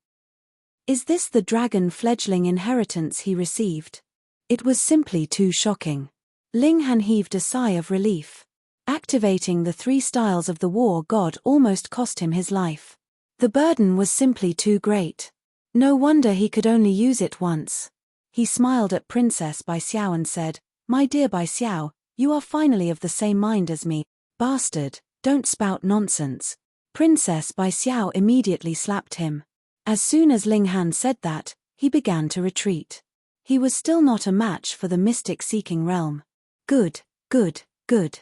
Is this the dragon fledgling inheritance he received? It was simply too shocking. Ling Han heaved a sigh of relief. Activating the 3 styles of the war god almost cost him his life. The burden was simply too great. No wonder he could only use it once. He smiled at Princess Bai Xiao and said, "My dear Bai Xiao, you are finally of the same mind as me. Bastard, don't spout nonsense." Princess Bai Xiao immediately slapped him. As soon as Ling Han said that, he began to retreat. He was still not a match for the mystic-seeking realm. Good, good, good.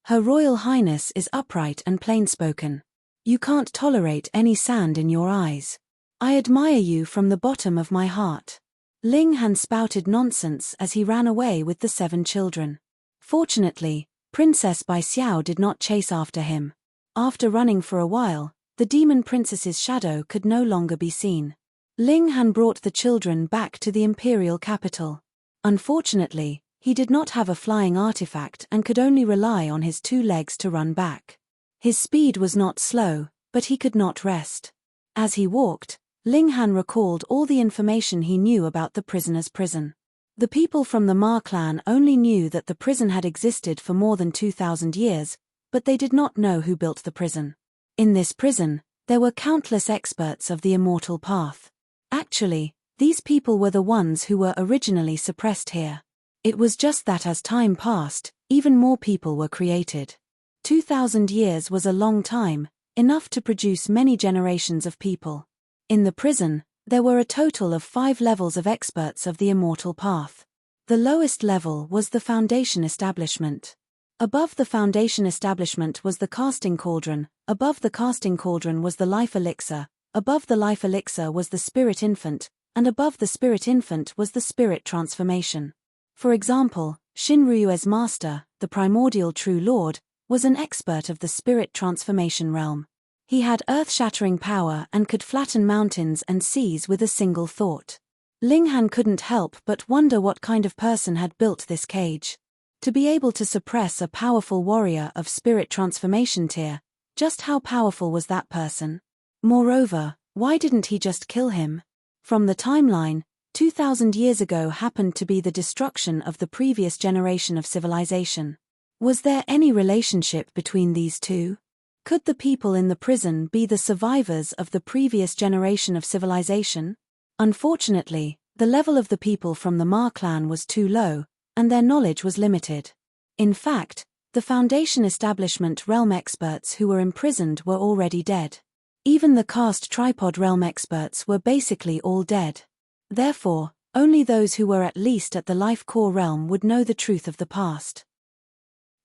Her Royal Highness is upright and plain-spoken. You can't tolerate any sand in your eyes. I admire you from the bottom of my heart. Ling Han spouted nonsense as he ran away with the 7 children. Fortunately, Princess Bai Xiao did not chase after him. After running for a while, the demon princess's shadow could no longer be seen. Ling Han brought the children back to the imperial capital. Unfortunately, he did not have a flying artifact and could only rely on his 2 legs to run back. His speed was not slow, but he could not rest. As he walked, Ling Han recalled all the information he knew about the prisoner's prison. The people from the Ma clan only knew that the prison had existed for more than 2,000 years, but they did not know who built the prison. In this prison, there were countless experts of the immortal path. Actually, these people were the ones who were originally suppressed here. It was just that as time passed, even more people were created. 2,000 years was a long time, enough to produce many generations of people. In the prison, there were a total of 5 levels of experts of the immortal path. The lowest level was the foundation establishment. Above the foundation establishment was the casting cauldron, above the casting cauldron was the life elixir, above the life elixir was the spirit infant, and above the spirit infant was the spirit transformation. For example, Shinryue's master, the primordial true lord, was an expert of the spirit transformation realm. He had earth-shattering power and could flatten mountains and seas with a single thought. Ling Han couldn't help but wonder what kind of person had built this cage. To be able to suppress a powerful warrior of spirit transformation tier, just how powerful was that person? Moreover, why didn't he just kill him? From the timeline, 2,000 years ago happened to be the destruction of the previous generation of civilization. Was there any relationship between these two? Could the people in the prison be the survivors of the previous generation of civilization? Unfortunately, the level of the people from the Ma clan was too low, and their knowledge was limited. In fact, the Foundation Establishment realm experts who were imprisoned were already dead. Even the caste tripod realm experts were basically all dead. Therefore, only those who were at least at the life core realm would know the truth of the past.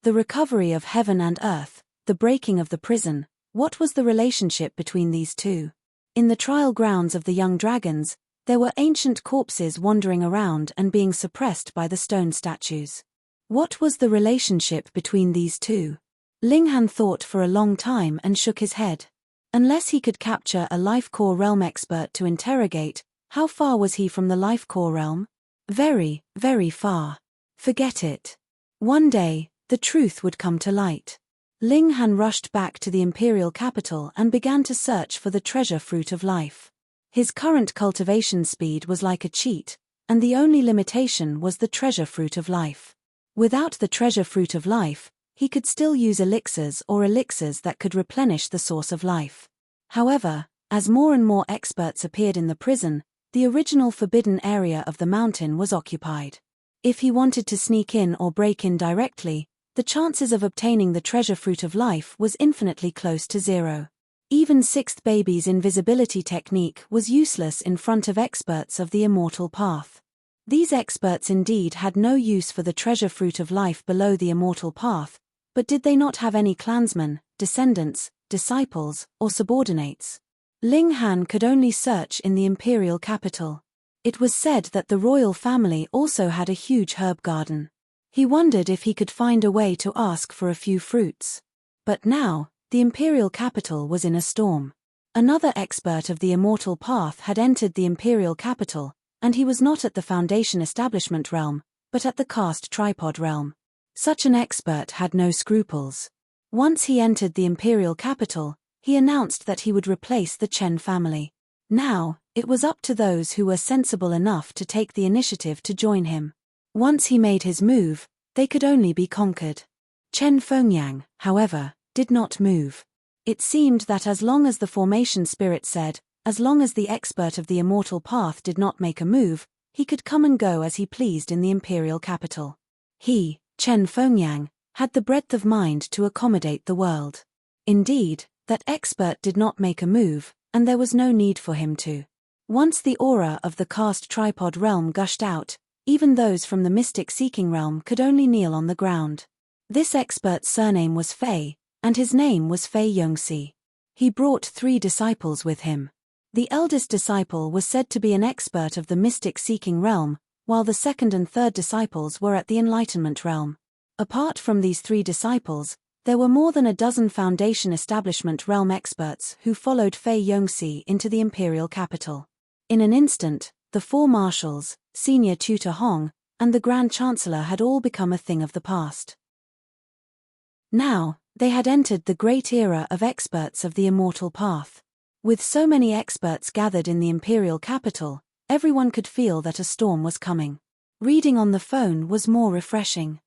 The recovery of heaven and earth, the breaking of the prison, what was the relationship between these two? In the trial grounds of the young dragons, there were ancient corpses wandering around and being suppressed by the stone statues. What was the relationship between these two? Ling Han thought for a long time and shook his head. Unless he could capture a life core realm expert to interrogate, how far was he from the life core realm? Very, very far. Forget it. One day, the truth would come to light. Ling Han rushed back to the imperial capital and began to search for the treasure fruit of life. His current cultivation speed was like a cheat, and the only limitation was the treasure fruit of life. Without the treasure fruit of life, he could still use elixirs or elixirs that could replenish the source of life. However, as more and more experts appeared in the prison, the original forbidden area of the mountain was occupied. If he wanted to sneak in or break in directly, the chances of obtaining the treasure fruit of life was infinitely close to zero. Even sixth baby's invisibility technique was useless in front of experts of the immortal path. These experts indeed had no use for the treasure fruit of life below the immortal path, but did they not have any clansmen, descendants, disciples, or subordinates? Ling Han could only search in the imperial capital. It was said that the royal family also had a huge herb garden. He wondered if he could find a way to ask for a few fruits. But now, the imperial capital was in a storm. Another expert of the immortal path had entered the imperial capital, and he was not at the foundation establishment realm, but at the cast tripod realm. Such an expert had no scruples. Once he entered the imperial capital, he announced that he would replace the Chen family. Now, it was up to those who were sensible enough to take the initiative to join him. Once he made his move, they could only be conquered. Chen Fengyang, however, did not move. It seemed that as long as the formation spirit said, as long as the expert of the immortal path did not make a move, he could come and go as he pleased in the imperial capital. He, Chen Fengyang, had the breadth of mind to accommodate the world. Indeed, that expert did not make a move, and there was no need for him to. Once the aura of the cast tripod realm gushed out, even those from the mystic-seeking realm could only kneel on the ground. This expert's surname was Fei, and his name was Fei Yongxi. He brought 3 disciples with him. The eldest disciple was said to be an expert of the mystic-seeking realm, while the second and third disciples were at the enlightenment realm. Apart from these 3 disciples, there were more than a dozen foundation establishment realm experts who followed Fei Yongxi into the imperial capital. In an instant, the 4 marshals, senior tutor Hong, and the Grand Chancellor had all become a thing of the past. Now, they had entered the great era of experts of the immortal path. With so many experts gathered in the imperial capital, everyone could feel that a storm was coming. Reading on the phone was more refreshing.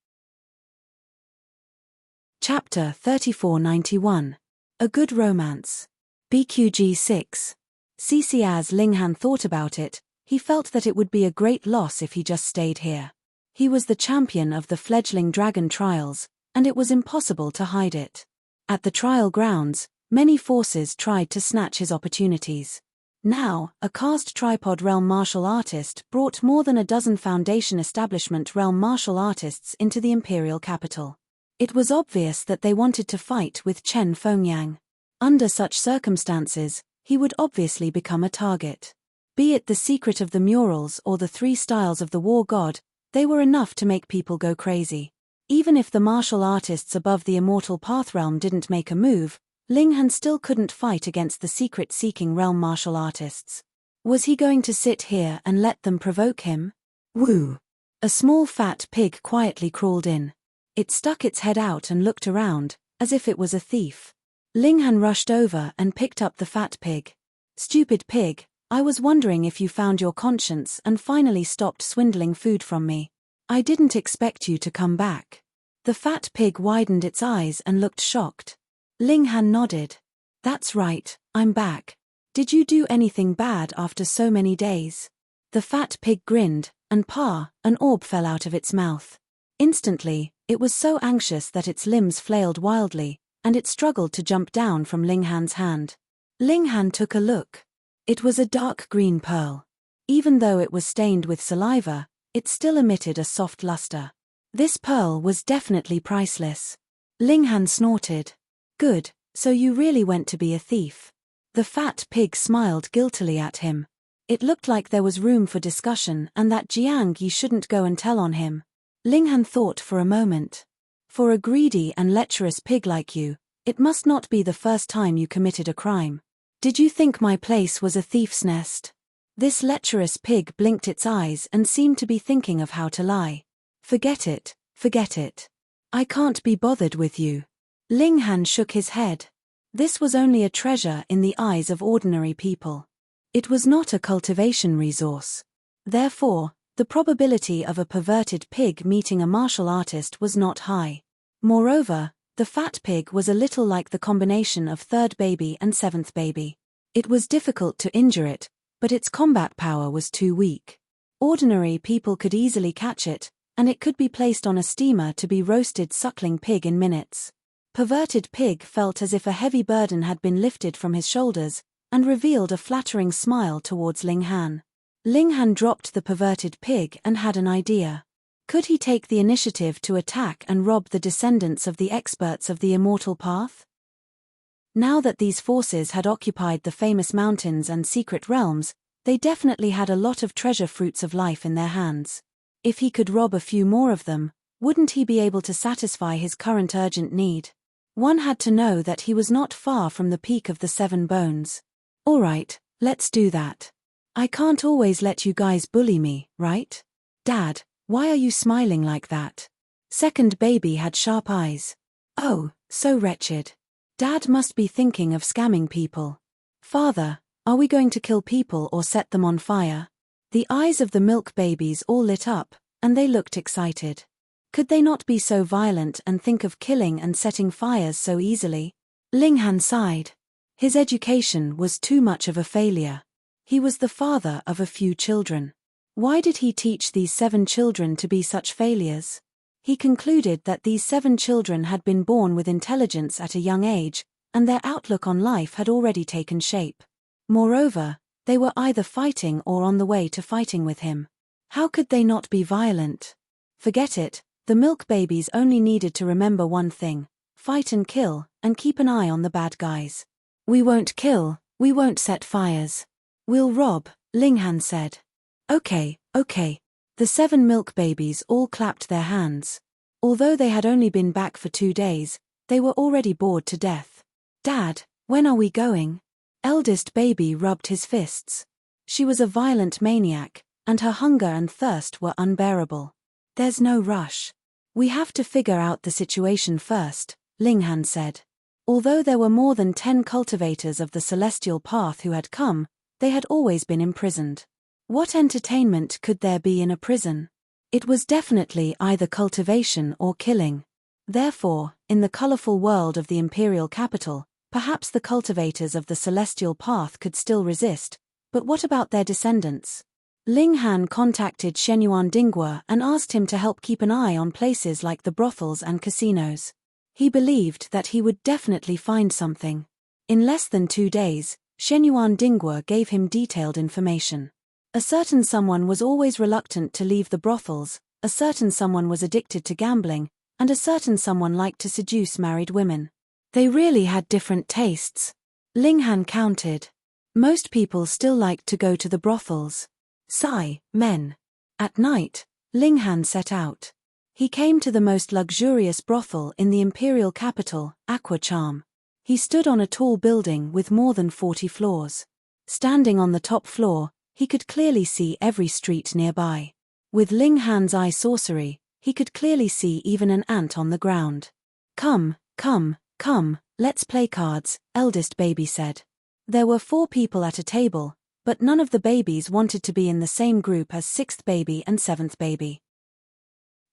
Chapter 3491. A Good Romance. BQG 6. CC. As Linghan thought about it, he felt that it would be a great loss if he just stayed here. He was the champion of the fledgling dragon trials, and it was impossible to hide it. At the trial grounds, many forces tried to snatch his opportunities. Now, a cast tripod realm martial artist brought more than a dozen foundation establishment realm martial artists into the imperial capital. It was obvious that they wanted to fight with Chen Fengyang. Under such circumstances, he would obviously become a target. Be it the secret of the murals or the 3 styles of the war god, they were enough to make people go crazy. Even if the martial artists above the immortal path realm didn't make a move, Linghan still couldn't fight against the secret-seeking realm martial artists. Was he going to sit here and let them provoke him? Woo! A small fat pig quietly crawled in. It stuck its head out and looked around, as if it was a thief. Linghan rushed over and picked up the fat pig. Stupid pig, I was wondering if you found your conscience and finally stopped swindling food from me. I didn't expect you to come back. The fat pig widened its eyes and looked shocked. Linghan nodded. That's right, I'm back. Did you do anything bad after so many days? The fat pig grinned, and an orb fell out of its mouth. Instantly, it was so anxious that its limbs flailed wildly, and it struggled to jump down from Linghan's hand. Linghan took a look. It was a dark green pearl. Even though it was stained with saliva, it still emitted a soft luster. This pearl was definitely priceless. Linghan snorted. Good, so you really went to be a thief. The fat pig smiled guiltily at him. It looked like there was room for discussion and that Jiang Yi shouldn't go and tell on him. Linghan thought for a moment. For a greedy and lecherous pig like you, it must not be the first time you committed a crime. Did you think my place was a thief's nest? This lecherous pig blinked its eyes and seemed to be thinking of how to lie. Forget it, forget it. I can't be bothered with you. Linghan shook his head. This was only a treasure in the eyes of ordinary people. It was not a cultivation resource. Therefore, the probability of a perverted pig meeting a martial artist was not high. Moreover, the fat pig was a little like the combination of third baby and seventh baby. It was difficult to injure it, but its combat power was too weak. Ordinary people could easily catch it, and it could be placed on a steamer to be roasted suckling pig in minutes. Perverted pig felt as if a heavy burden had been lifted from his shoulders, and revealed a flattering smile towards Linghan. Linghan dropped the perverted pig and had an idea. Could he take the initiative to attack and rob the descendants of the experts of the immortal path? Now that these forces had occupied the famous mountains and secret realms, They definitely had a lot of treasure fruits of life in their hands. If he could rob a few more of them, wouldn't he be able to satisfy his current urgent need? One had to know that he was not far from the peak of the 7 bones. Alright, let's do that. I can't always let you guys bully me, right? Dad, why are you smiling like that? Second baby had sharp eyes. Oh, so wretched. Dad must be thinking of scamming people. Father, are we going to kill people or set them on fire? The eyes of the milk babies all lit up, and they looked excited. Could they not be so violent and think of killing and setting fires so easily? Linghan sighed. His education was too much of a failure. He was the father of a few children. Why did he teach these 7 children to be such failures? He concluded that these 7 children had been born with intelligence at a young age, and their outlook on life had already taken shape. Moreover, they were either fighting or on the way to fighting with him. How could they not be violent? Forget it, the milk babies only needed to remember one thing: fight and kill, and keep an eye on the bad guys. We won't kill, we won't set fires. We'll rob, Linghan said. Okay. The 7 milk babies all clapped their hands. Although they had only been back for 2 days, they were already bored to death. Dad, when are we going? Eldest baby rubbed his fists. She was a violent maniac, and her hunger and thirst were unbearable. There's no rush. We have to figure out the situation first, Linghan said. Although there were more than 10 cultivators of the celestial path who had come, they had always been imprisoned. What entertainment could there be in a prison? It was definitely either cultivation or killing. Therefore, in the colorful world of the imperial capital, perhaps the cultivators of the celestial path could still resist, but what about their descendants? Linghan contacted Shenyuan Dinghua and asked him to help keep an eye on places like the brothels and casinos. He believed that he would definitely find something. In less than 2 days, Shenyuan Dinghua gave him detailed information. A certain someone was always reluctant to leave the brothels, a certain someone was addicted to gambling, and a certain someone liked to seduce married women. They really had different tastes. Linghan counted. Most people still liked to go to the brothels. Men. At night, Linghan set out. He came to the most luxurious brothel in the imperial capital, Aqua Charm. He stood on a tall building with more than 40 floors. Standing on the top floor, he could clearly see every street nearby. With Linghan's eye sorcery, he could clearly see even an ant on the ground. Come, let's play cards, eldest baby said. There were 4 people at a table, but none of the babies wanted to be in the same group as 6th baby and 7th baby.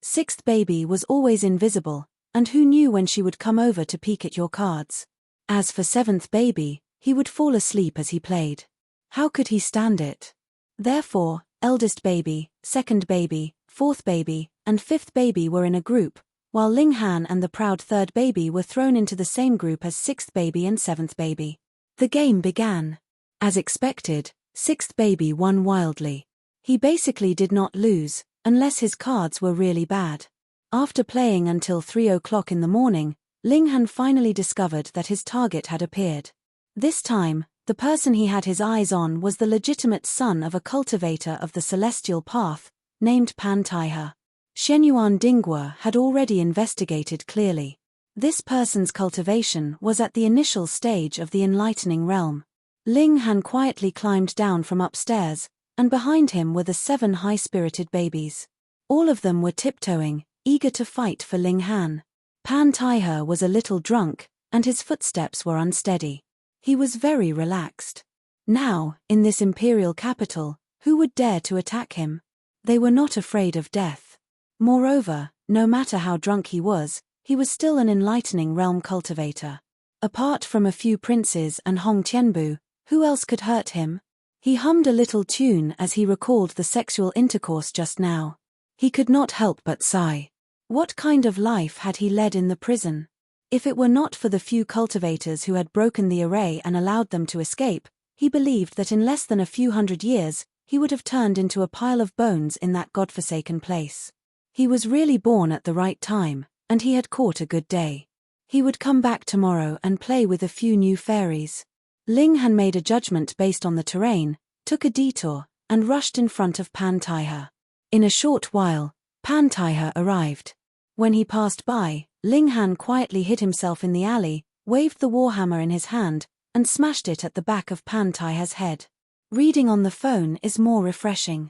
6th baby was always invisible, and who knew when she would come over to peek at your cards? As for 7th baby, he would fall asleep as he played. How could he stand it? Therefore, eldest baby, 2nd baby, 4th baby, and 5th baby were in a group, while Linghan and the proud 3rd baby were thrown into the same group as 6th baby and 7th baby. The game began. As expected, 6th baby won wildly. He basically did not lose, unless his cards were really bad. After playing until 3 o'clock in the morning, Linghan finally discovered that his target had appeared. This time, the person he had his eyes on was the legitimate son of a cultivator of the celestial path, named Pan Taihe. Shenyuan Dinghua had already investigated clearly. This person's cultivation was at the initial stage of the enlightening realm. Linghan quietly climbed down from upstairs, and behind him were the 7 high-spirited babies. All of them were tiptoeing, eager to fight for Linghan. Pan Taihe was a little drunk, and his footsteps were unsteady. He was very relaxed. Now, in this imperial capital, who would dare to attack him? They were not afraid of death. Moreover, no matter how drunk he was still an enlightening realm cultivator. Apart from a few princes and Hong Tianbu, who else could hurt him? He hummed a little tune as he recalled the sexual intercourse just now. He could not help but sigh. What kind of life had he led in the prison? If it were not for the few cultivators who had broken the array and allowed them to escape, he believed that in less than a few hundred years, he would have turned into a pile of bones in that godforsaken place. He was really born at the right time, and he had caught a good day. He would come back tomorrow and play with a few new fairies. Linghan made a judgment based on the terrain, took a detour, and rushed in front of Pan Taihe. In a short while, Pan Taihe arrived. When he passed by, Ling Han quietly hid himself in the alley, waved the warhammer in his hand, and smashed it at the back of Pan Taihe's head. Reading on the phone is more refreshing.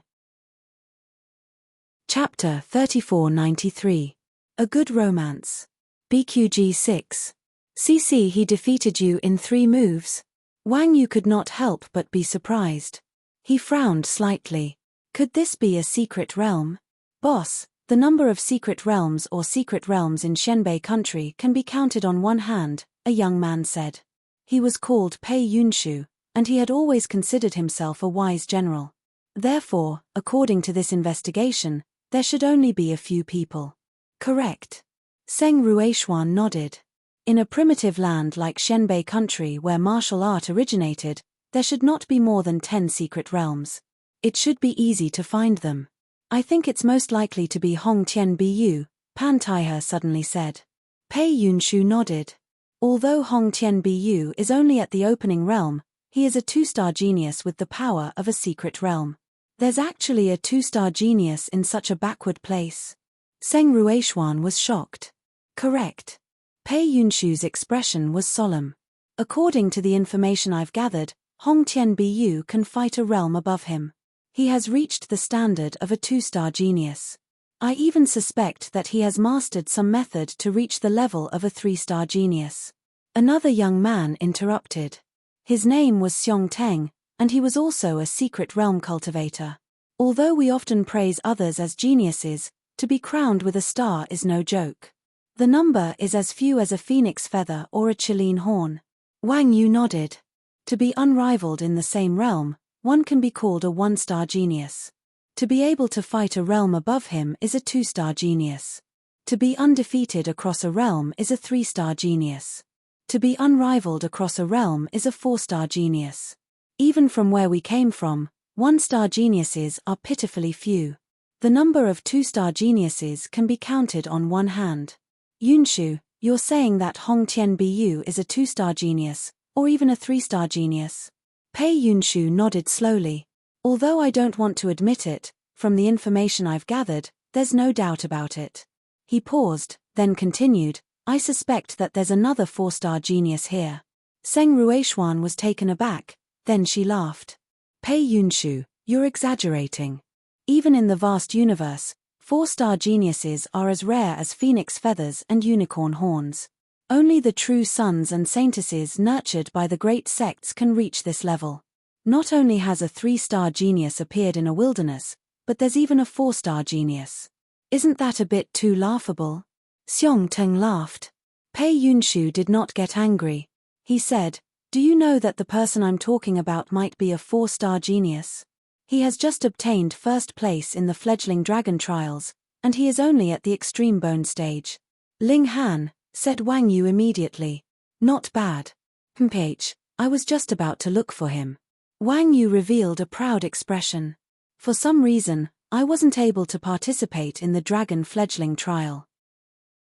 Chapter 3493. A Good Romance. BQG 6. CC he defeated you in 3 moves. Wang Yu could not help but be surprised. He frowned slightly. Could this be a secret realm? Boss, the number of secret realms or secret realms in Xianbei country can be counted on one hand, a young man said. He was called Pei Yunshu, and he had always considered himself a wise general. Therefore, according to this investigation, there should only be a few people. Correct. Seng Rueishuan nodded. In a primitive land like Xianbei country where martial art originated, there should not be more than 10 secret realms. It should be easy to find them. I think it's most likely to be Hong Tian Bu, Pan Taihe suddenly said. Pei Yunshu nodded. Although Hong Tian Bu is only at the opening realm, he is a 2-star genius with the power of a secret realm. There's actually a 2-star genius in such a backward place. Seng Rueishuan was shocked. Correct. Pei Yunshu's expression was solemn. According to the information I've gathered, Hong Tian Bu can fight a realm above him. He has reached the standard of a 2-star genius. I even suspect that he has mastered some method to reach the level of a 3-star genius. Another young man interrupted. His name was Xiong Teng, and he was also a secret realm cultivator. Although we often praise others as geniuses, to be crowned with a star is no joke. The number is as few as a phoenix feather or a Chilean horn. Wang Yu nodded. To be unrivaled in the same realm, one can be called a 1-star genius. To be able to fight a realm above him is a 2-star genius. To be undefeated across a realm is a 3-star genius. To be unrivaled across a realm is a 4-star genius. Even from where we came from, 1-star geniuses are pitifully few. The number of 2-star geniuses can be counted on one hand. Yunshu, you're saying that Hong Tian Bu is a 2-star genius, or even a 3-star genius? Pei Yunshu nodded slowly. Although I don't want to admit it, from the information I've gathered, there's no doubt about it. He paused, then continued, I suspect that there's another 4-star genius here. Seng Rueishuan was taken aback, then she laughed. Pei Yunshu, you're exaggerating. Even in the vast universe, 4-star geniuses are as rare as phoenix feathers and unicorn horns. Only the true sons and saintesses nurtured by the great sects can reach this level. Not only has a 3-star genius appeared in a wilderness, but there's even a 4-star genius. Isn't that a bit too laughable? Xiong Teng laughed. Pei Yunshu did not get angry. He said, do you know that the person I'm talking about might be a 4-star genius? He has just obtained first place in the fledgling dragon trials, and he is only at the extreme bone stage. Ling Han, said Wang Yu immediately. Not bad. Mph, I was just about to look for him. Wang Yu revealed a proud expression. For some reason, I wasn't able to participate in the dragon fledgling trial.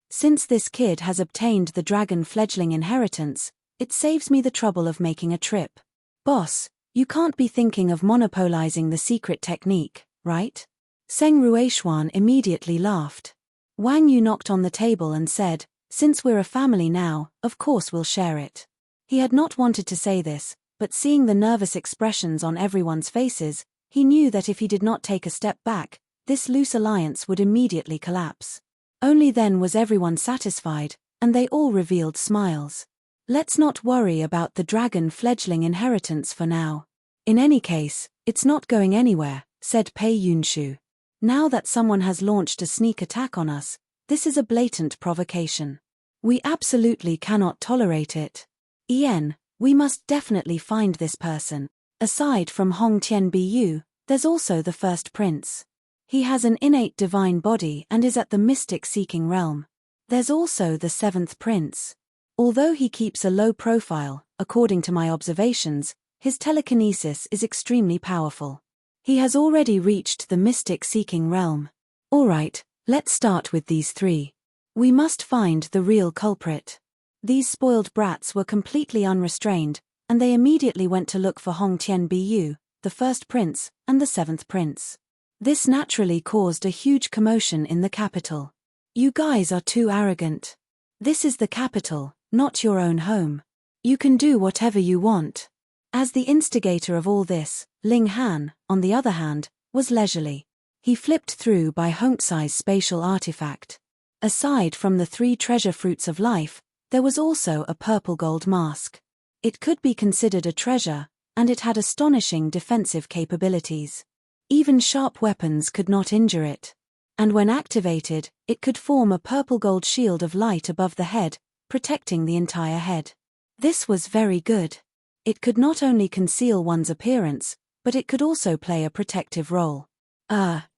Since this kid has obtained the dragon fledgling inheritance, it saves me the trouble of making a trip. Boss, you can't be thinking of monopolizing the secret technique, right? Seng Rueishuan immediately laughed. Wang Yu knocked on the table and said, since we're a family now, of course we'll share it. He had not wanted to say this, but seeing the nervous expressions on everyone's faces, he knew that if he did not take a step back, this loose alliance would immediately collapse. Only then was everyone satisfied, and they all revealed smiles. Let's not worry about the dragon fledgling inheritance for now. In any case, it's not going anywhere, said Pei Yunshu. Now that someone has launched a sneak attack on us, this is a blatant provocation. We absolutely cannot tolerate it. Ian, we must definitely find this person. Aside from Hong Tian Bu, there's also the first prince. He has an innate divine body and is at the mystic-seeking realm. There's also the 7th prince. Although he keeps a low profile, according to my observations, his telekinesis is extremely powerful. He has already reached the mystic-seeking realm. Alright, let's start with these 3. We must find the real culprit. These spoiled brats were completely unrestrained, and they immediately went to look for Hong Tian Bu, the first prince, and the seventh prince. This naturally caused a huge commotion in the capital. "You guys are too arrogant. This is the capital, not your own home. You can do whatever you want." As the instigator of all this, Ling Han, on the other hand, was leisurely. He flipped through Bai Hongzai's spatial artifact. Aside from the 3 treasure fruits of life, there was also a purple gold mask. It could be considered a treasure, and it had astonishing defensive capabilities. Even sharp weapons could not injure it. And when activated, it could form a purple gold shield of light above the head, protecting the entire head. This was very good. It could not only conceal one's appearance, but it could also play a protective role.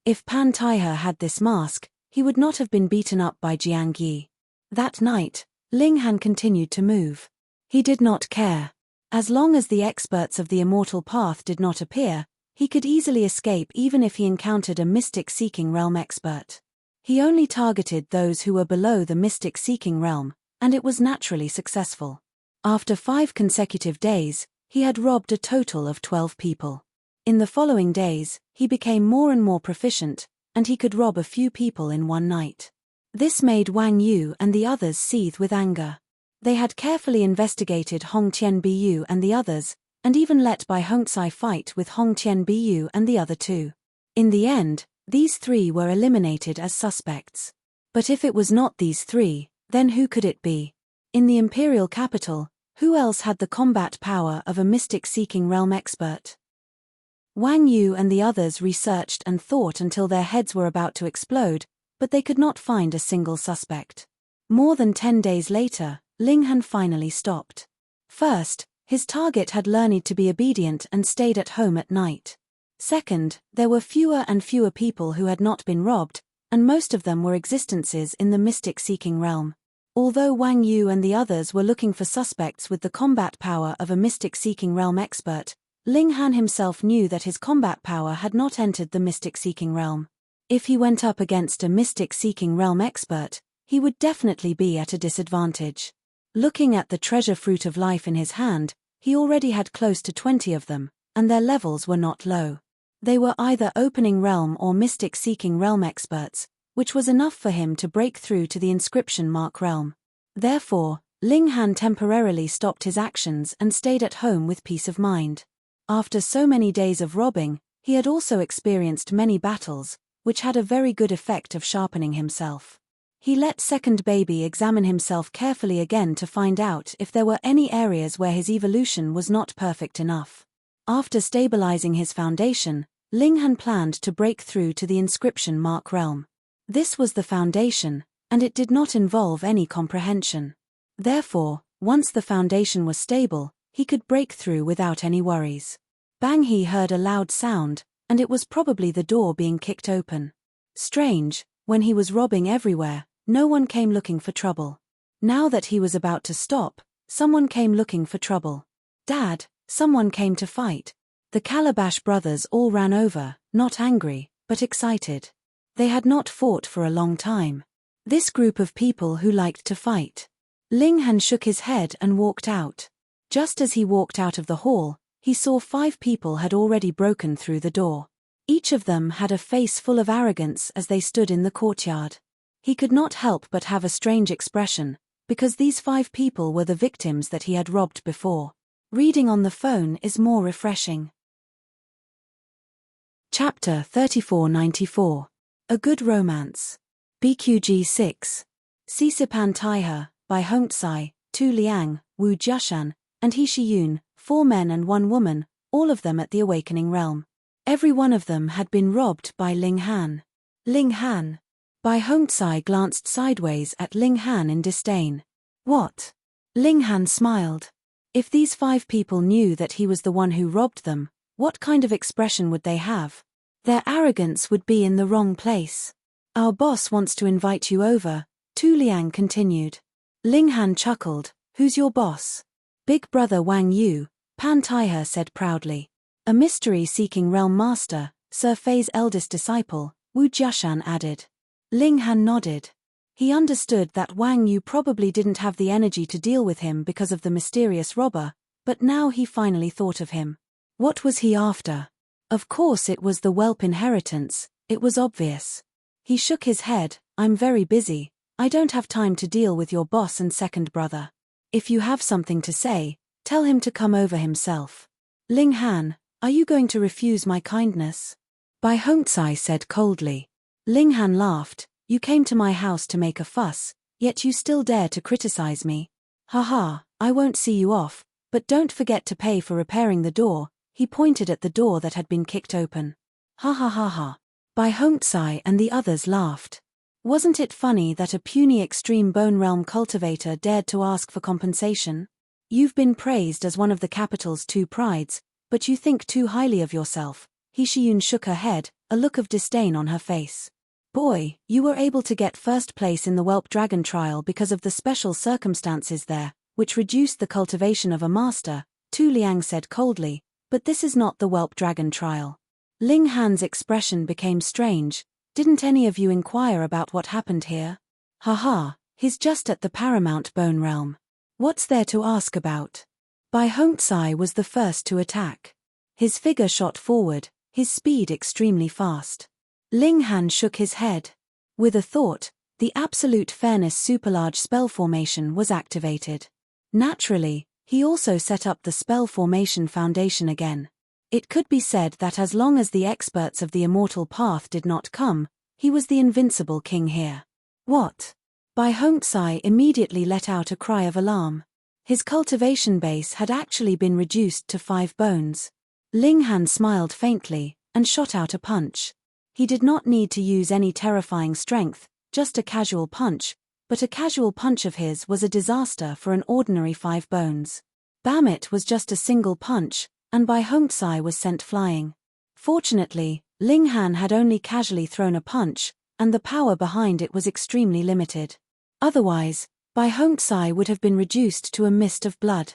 If Pan Taihe had this mask, he would not have been beaten up by Jiang Yi. That night, Ling Han continued to move. He did not care. As long as the experts of the immortal path did not appear, he could easily escape even if he encountered a mystic-seeking realm expert. He only targeted those who were below the mystic-seeking realm, and it was naturally successful. After 5 consecutive days, he had robbed a total of 12 people. In the following days, he became more and more proficient, and he could rob a few people in one night. This made Wang Yu and the others seethe with anger. They had carefully investigated Hong Tian Bu and the others, and even let Bai Hongzai fight with Hong Tian Bu and the other 2. In the end, these 3 were eliminated as suspects. But if it was not these 3, then who could it be? In the imperial capital, who else had the combat power of a mystic-seeking realm expert? Wang Yu and the others researched and thought until their heads were about to explode, but they could not find a single suspect. More than 10 days later, Ling Han finally stopped. First, his target had learned to be obedient and stayed at home at night. Second, there were fewer and fewer people who had not been robbed, and most of them were existences in the mystic-seeking realm. Although Wang Yu and the others were looking for suspects with the combat power of a mystic-seeking realm expert, Ling Han himself knew that his combat power had not entered the mystic-seeking realm. If he went up against a mystic-seeking realm expert, he would definitely be at a disadvantage. Looking at the treasure fruit of life in his hand, he already had close to 20 of them, and their levels were not low. They were either opening realm or mystic-seeking realm experts, which was enough for him to break through to the inscription mark realm. Therefore, Ling Han temporarily stopped his actions and stayed at home with peace of mind. After so many days of robbing, he had also experienced many battles, which had a very good effect of sharpening himself. He let second baby examine himself carefully again to find out if there were any areas where his evolution was not perfect enough. After stabilizing his foundation, Ling Han planned to break through to the inscription mark realm. This was the foundation, and it did not involve any comprehension. Therefore, once the foundation was stable, he could break through without any worries. Bang! He heard a loud sound, and it was probably the door being kicked open. Strange, when he was robbing everywhere, no one came looking for trouble. Now that he was about to stop, someone came looking for trouble. "Dad, someone came to fight." The Calabash brothers all ran over, not angry, but excited. They had not fought for a long time. This group of people who liked to fight. Ling Han shook his head and walked out. Just as he walked out of the hall, he saw 5 people had already broken through the door. Each of them had a face full of arrogance as they stood in the courtyard. He could not help but have a strange expression, because these 5 people were the victims that he had robbed before. Reading on the phone is more refreshing. Chapter 3494. A Good Romance. BQG 6. Sisipan Taihe, Bai Hongzai, Tu Liang, Wu Jiashan, and He Shiyun, 4 men and 1 woman, all of them at the Awakening Realm. Every one of them had been robbed by Ling Han. Ling Han. Bai Hongzai glanced sideways at Ling Han in disdain. What? Ling Han smiled. If these 5 people knew that he was the one who robbed them, what kind of expression would they have? Their arrogance would be in the wrong place. "Our boss wants to invite you over," Tu Liang continued. Ling Han chuckled. "Who's your boss?" "Big brother Wang Yu," Pan Taihe said proudly. "A mystery-seeking realm master," Sir Fei's eldest disciple, Wu Jiashan added. Ling Han nodded. He understood that Wang Yu probably didn't have the energy to deal with him because of the mysterious robber, but now he finally thought of him. What was he after? Of course it was the whelp inheritance, it was obvious. He shook his head. I'm very busy, I don't have time to deal with your boss and second brother. If you have something to say, tell him to come over himself. Ling Han, are you going to refuse my kindness? Bai Hongzai said coldly. Ling Han laughed. You came to my house to make a fuss, yet you still dare to criticize me. Haha, I won't see you off, but don't forget to pay for repairing the door. He pointed at the door that had been kicked open. Ha ha ha ha. Bai Hongzai and the others laughed. Wasn't it funny that a puny extreme bone realm cultivator dared to ask for compensation? You've been praised as one of the capital's two prides, but you think too highly of yourself. He Shiyun shook her head, a look of disdain on her face. Boy, you were able to get first place in the Whelp Dragon trial because of the special circumstances there, which reduced the cultivation of a master, Tu Liang said coldly, but this is not the Whelp Dragon trial. Ling Han's expression became strange. Didn't any of you inquire about what happened here? Haha, he's just at the paramount bone realm. What's there to ask about? Bai Hongzai was the first to attack. His figure shot forward, his speed extremely fast. Ling Han shook his head. With a thought, the absolute fairness superlarge spell formation was activated. Naturally, he also set up the spell formation foundation again. It could be said that as long as the experts of the immortal path did not come, he was the invincible king here. What? Bai Hongzai immediately let out a cry of alarm. His cultivation base had actually been reduced to 5 bones. Ling Han smiled faintly, and shot out a punch. He did not need to use any terrifying strength, just a casual punch, but a casual punch of his was a disaster for an ordinary 5 bones. Bam, it was just a single punch, and Bai Hongzai was sent flying. Fortunately, Ling Han had only casually thrown a punch, and the power behind it was extremely limited. Otherwise, Bai Hongzai would have been reduced to a mist of blood.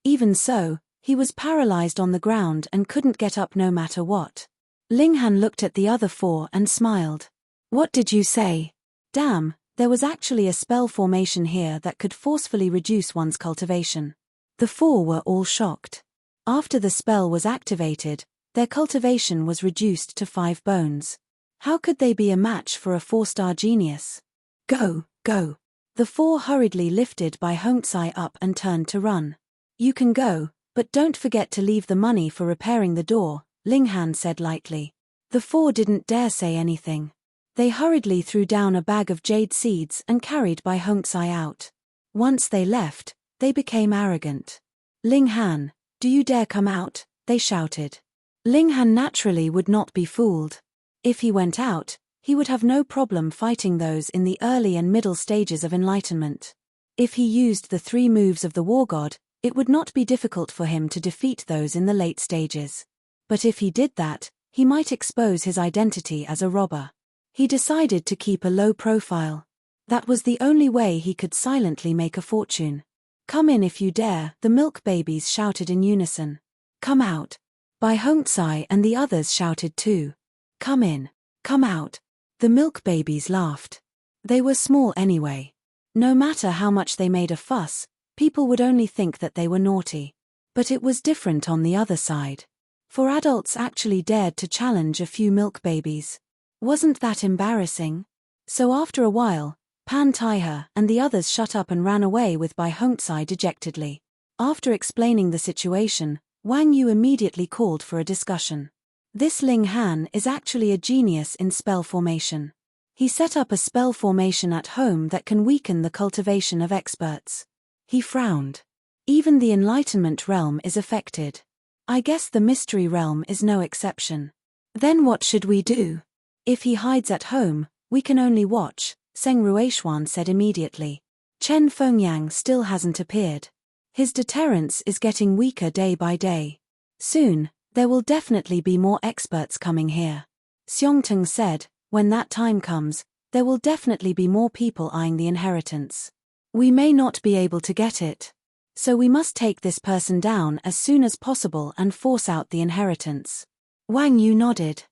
Even so, he was paralyzed on the ground and couldn't get up no matter what. Ling Han looked at the other 4 and smiled. What did you say? Damn, there was actually a spell formation here that could forcefully reduce one's cultivation. The 4 were all shocked. After the spell was activated, their cultivation was reduced to 5 bones. How could they be a match for a 4-star genius? Go, go. The 4 hurriedly lifted Bai Hongzai up and turned to run. You can go, but don't forget to leave the money for repairing the door, Ling Han said lightly. The 4 didn't dare say anything. They hurriedly threw down a bag of jade seeds and carried Bai Hongzai out. Once they left, they became arrogant. Ling Han, do you dare come out? They shouted. Ling Han naturally would not be fooled. If he went out, he would have no problem fighting those in the early and middle stages of enlightenment. If he used the 3 moves of the war god, it would not be difficult for him to defeat those in the late stages. But if he did that, he might expose his identity as a robber. He decided to keep a low profile. That was the only way he could silently make a fortune. Come in if you dare, the milk babies shouted in unison. Come out. Bai Hongzai and the others shouted too. Come in. Come out. The milk babies laughed. They were small anyway. No matter how much they made a fuss, people would only think that they were naughty. But it was different on the other side. For adults actually dared to challenge a few milk babies. Wasn't that embarrassing? So after a while, Pan Taihe and the others shut up and ran away with Bai Hongzai dejectedly. After explaining the situation, Wang Yu immediately called for a discussion. This Ling Han is actually a genius in spell formation. He set up a spell formation at home that can weaken the cultivation of experts. He frowned. Even the Enlightenment realm is affected. I guess the Mystery realm is no exception. Then what should we do? If he hides at home, we can only watch, Seng Rueishuan said immediately. Chen Fengyang still hasn't appeared. His deterrence is getting weaker day by day. Soon, there will definitely be more experts coming here. Xiongteng said, when that time comes, there will definitely be more people eyeing the inheritance. We may not be able to get it. So we must take this person down as soon as possible and force out the inheritance. Wang Yu nodded.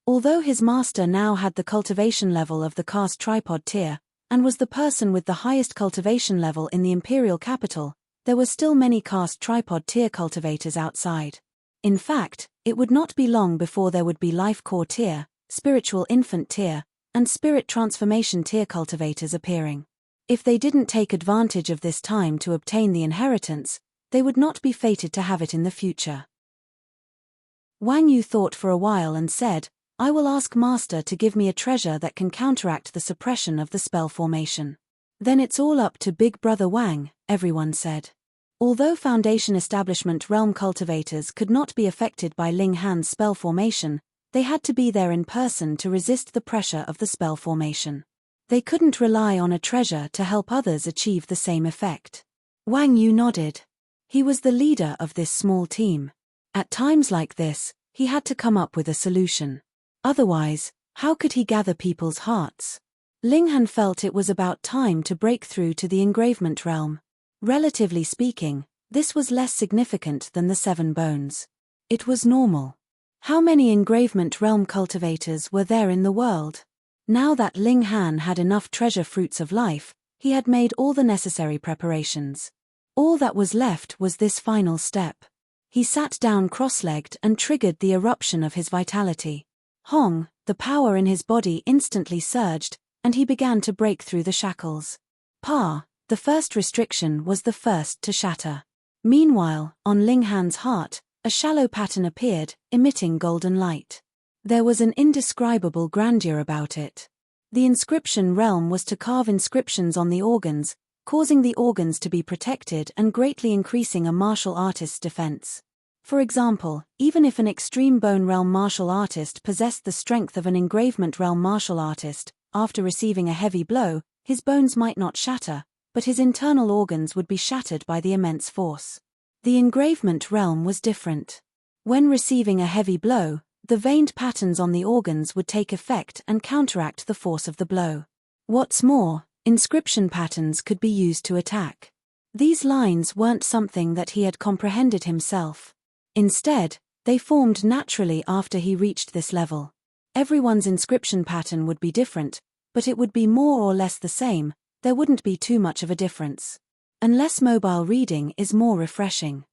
Although his master now had the cultivation level of the caste tripod tier, and was the person with the highest cultivation level in the imperial capital, there were still many caste tripod tier cultivators outside. In fact, It would not be long before there would be life core tier, spiritual infant tier, and spirit transformation tier cultivators appearing. If they didn't take advantage of this time to obtain the inheritance, they would not be fated to have it in the future. Wang Yu thought for a while and said, I will ask Master to give me a treasure that can counteract the suppression of the spell formation. Then it's all up to Big Brother Wang, everyone said. Although Foundation Establishment Realm cultivators could not be affected by Ling Han's spell formation, they had to be there in person to resist the pressure of the spell formation. They couldn't rely on a treasure to help others achieve the same effect. Wang Yu nodded. He was the leader of this small team. At times like this, he had to come up with a solution. Otherwise, how could he gather people's hearts? Ling Han felt it was about time to break through to the engravement realm. Relatively speaking, this was less significant than the 7 bones. It was normal. How many engravement realm cultivators were there in the world? Now that Ling Han had enough treasure fruits of life, he had made all the necessary preparations. All that was left was this final step. He sat down cross-legged and triggered the eruption of his vitality. Hong, the power in his body instantly surged, and he began to break through the shackles. The first restriction was the first to shatter. Meanwhile, on Ling Han's heart, a shallow pattern appeared, emitting golden light. There was an indescribable grandeur about it. The inscription realm was to carve inscriptions on the organs, causing the organs to be protected and greatly increasing a martial artist's defense. For example, even if an extreme bone realm martial artist possessed the strength of an engravement realm martial artist, after receiving a heavy blow, his bones might not shatter, but his internal organs would be shattered by the immense force. The engravement realm was different. When receiving a heavy blow, the veined patterns on the organs would take effect and counteract the force of the blow. What's more, inscription patterns could be used to attack. These lines weren't something that he had comprehended himself. Instead, they formed naturally after he reached this level. Everyone's inscription pattern would be different, but it would be more or less the same. There wouldn't be too much of a difference. Unless mobile reading is more refreshing.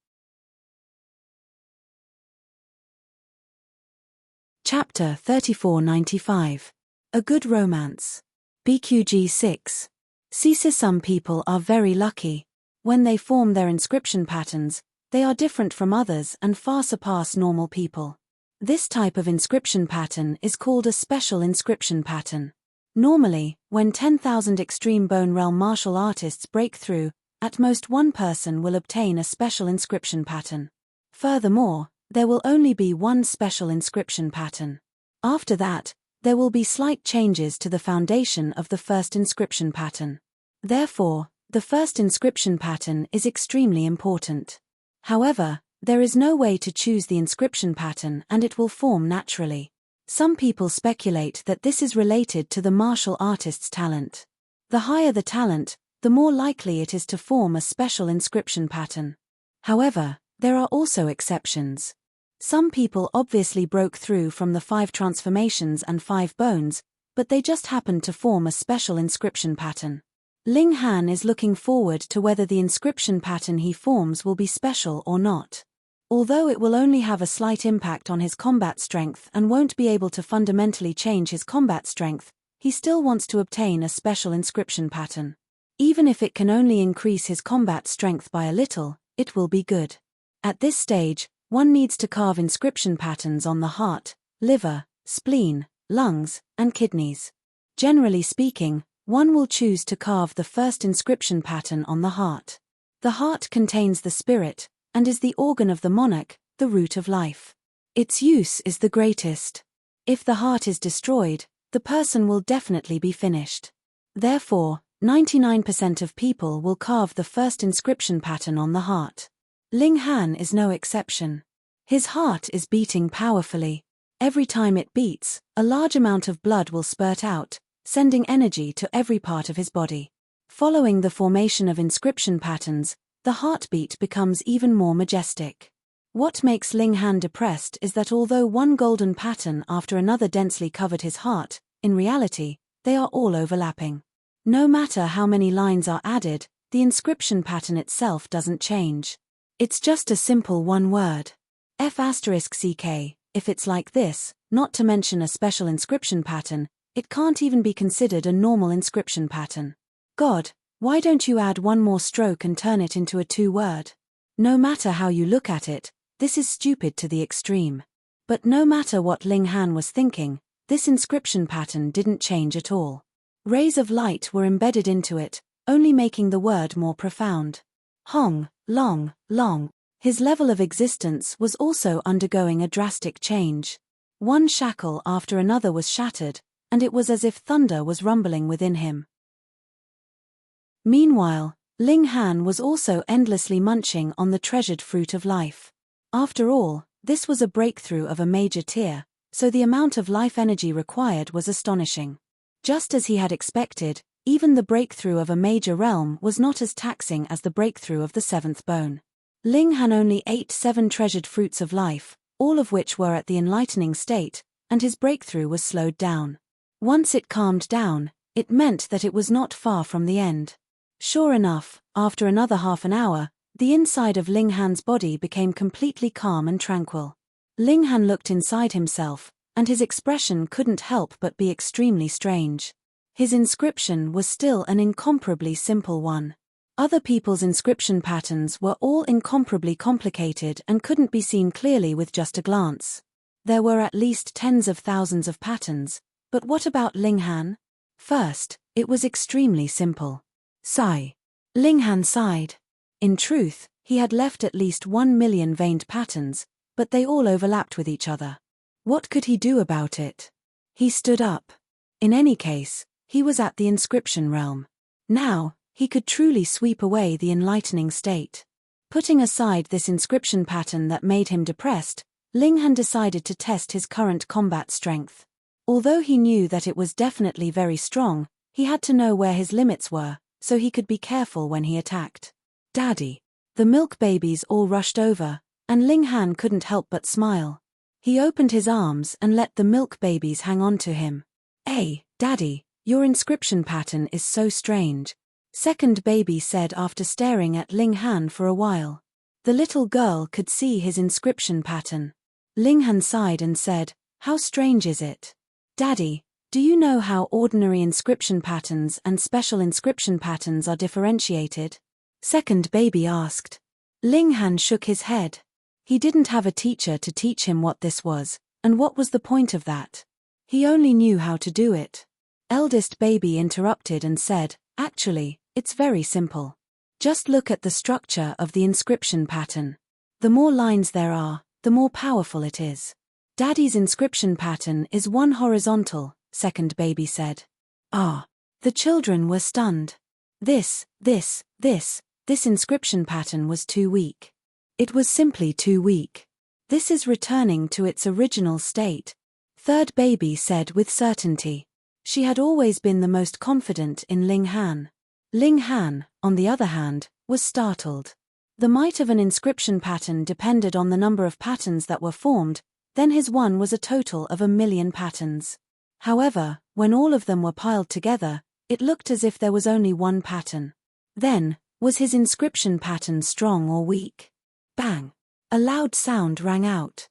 Chapter 3495. A Good Romance. BQG 6. Some people are very lucky. When they form their inscription patterns, they are different from others and far surpass normal people. This type of inscription pattern is called a special inscription pattern. Normally, when 10,000 extreme bone realm martial artists break through, at most one person will obtain a special inscription pattern. Furthermore, there will only be one special inscription pattern. After that, there will be slight changes to the foundation of the first inscription pattern. Therefore, the first inscription pattern is extremely important. However, there is no way to choose the inscription pattern and it will form naturally. Some people speculate that this is related to the martial artist's talent. The higher the talent, the more likely it is to form a special inscription pattern. However, there are also exceptions. Some people obviously broke through from the 5 transformations and 5 bones, but they just happened to form a special inscription pattern. Ling Han is looking forward to whether the inscription pattern he forms will be special or not. Although it will only have a slight impact on his combat strength and won't be able to fundamentally change his combat strength, he still wants to obtain a special inscription pattern. Even if it can only increase his combat strength by a little, it will be good. At this stage, one needs to carve inscription patterns on the heart, liver, spleen, lungs, and kidneys. Generally speaking, one will choose to carve the first inscription pattern on the heart. The heart contains the spirit, and is the organ of the monarch, the root of life. Its use is the greatest. If the heart is destroyed, the person will definitely be finished. Therefore, 99% of people will carve the first inscription pattern on the heart. Ling Han is no exception. His heart is beating powerfully. Every time it beats, a large amount of blood will spurt out, sending energy to every part of his body. Following the formation of inscription patterns, the heartbeat becomes even more majestic. What makes Ling Han depressed is that although one golden pattern after another densely covered his heart, in reality, they are all overlapping. No matter how many lines are added, the inscription pattern itself doesn't change. It's just a simple one word. F***ck, if it's like this, not to mention a special inscription pattern, it can't even be considered a normal inscription pattern. God, why don't you add one more stroke and turn it into a 2-word? No matter how you look at it, this is stupid to the extreme. But no matter what Ling Han was thinking, this inscription pattern didn't change at all. Rays of light were embedded into it, only making the word more profound. Hong, long, long. His level of existence was also undergoing a drastic change. One shackle after another was shattered, and it was as if thunder was rumbling within him. Meanwhile, Ling Han was also endlessly munching on the treasured fruit of life. After all, this was a breakthrough of a major tier, so the amount of life energy required was astonishing. Just as he had expected, even the breakthrough of a major realm was not as taxing as the breakthrough of the 7th bone. Ling Han only ate 7 treasured fruits of life, all of which were at the enlightening state, and his breakthrough was slowed down. Once it calmed down, it meant that it was not far from the end. Sure enough, after another half an hour, the inside of Ling Han's body became completely calm and tranquil. Ling Han looked inside himself, and his expression couldn't help but be extremely strange. His inscription was still an incomparably simple one. Other people's inscription patterns were all incomparably complicated and couldn't be seen clearly with just a glance. There were at least tens of thousands of patterns, but what about Ling Han? First, it was extremely simple. Sigh. Ling Han sighed. In truth, he had left at least 1 million veined patterns, but they all overlapped with each other. What could he do about it? He stood up. In any case, he was at the inscription realm. Now, he could truly sweep away the enlightening state. Putting aside this inscription pattern that made him depressed, Ling Han decided to test his current combat strength. Although he knew that it was definitely very strong, he had to know where his limits were, so he could be careful when he attacked. Daddy. The milk babies all rushed over, and Ling Han couldn't help but smile. He opened his arms and let the milk babies hang on to him. Hey, Daddy, your inscription pattern is so strange, second baby said after staring at Ling Han for a while. The little girl could see his inscription pattern. Ling Han sighed and said, "How strange is it? Daddy, do you know how ordinary inscription patterns and special inscription patterns are differentiated?" Second baby asked. Ling Han shook his head. He didn't have a teacher to teach him what this was, and what was the point of that? He only knew how to do it. Eldest baby interrupted and said, "Actually, it's very simple. Just look at the structure of the inscription pattern. The more lines there are, the more powerful it is." Daddy's inscription pattern is one horizontal, second baby said. Ah. The children were stunned. This inscription pattern was too weak. It was simply too weak. This is returning to its original state, third baby said with certainty. She had always been the most confident in Ling Han. Ling Han, on the other hand, was startled. The might of an inscription pattern depended on the number of patterns that were formed, then his one was a total of 1 million patterns. However, when all of them were piled together, it looked as if there was only one pattern. Then, was his inscription pattern strong or weak? Bang! A loud sound rang out.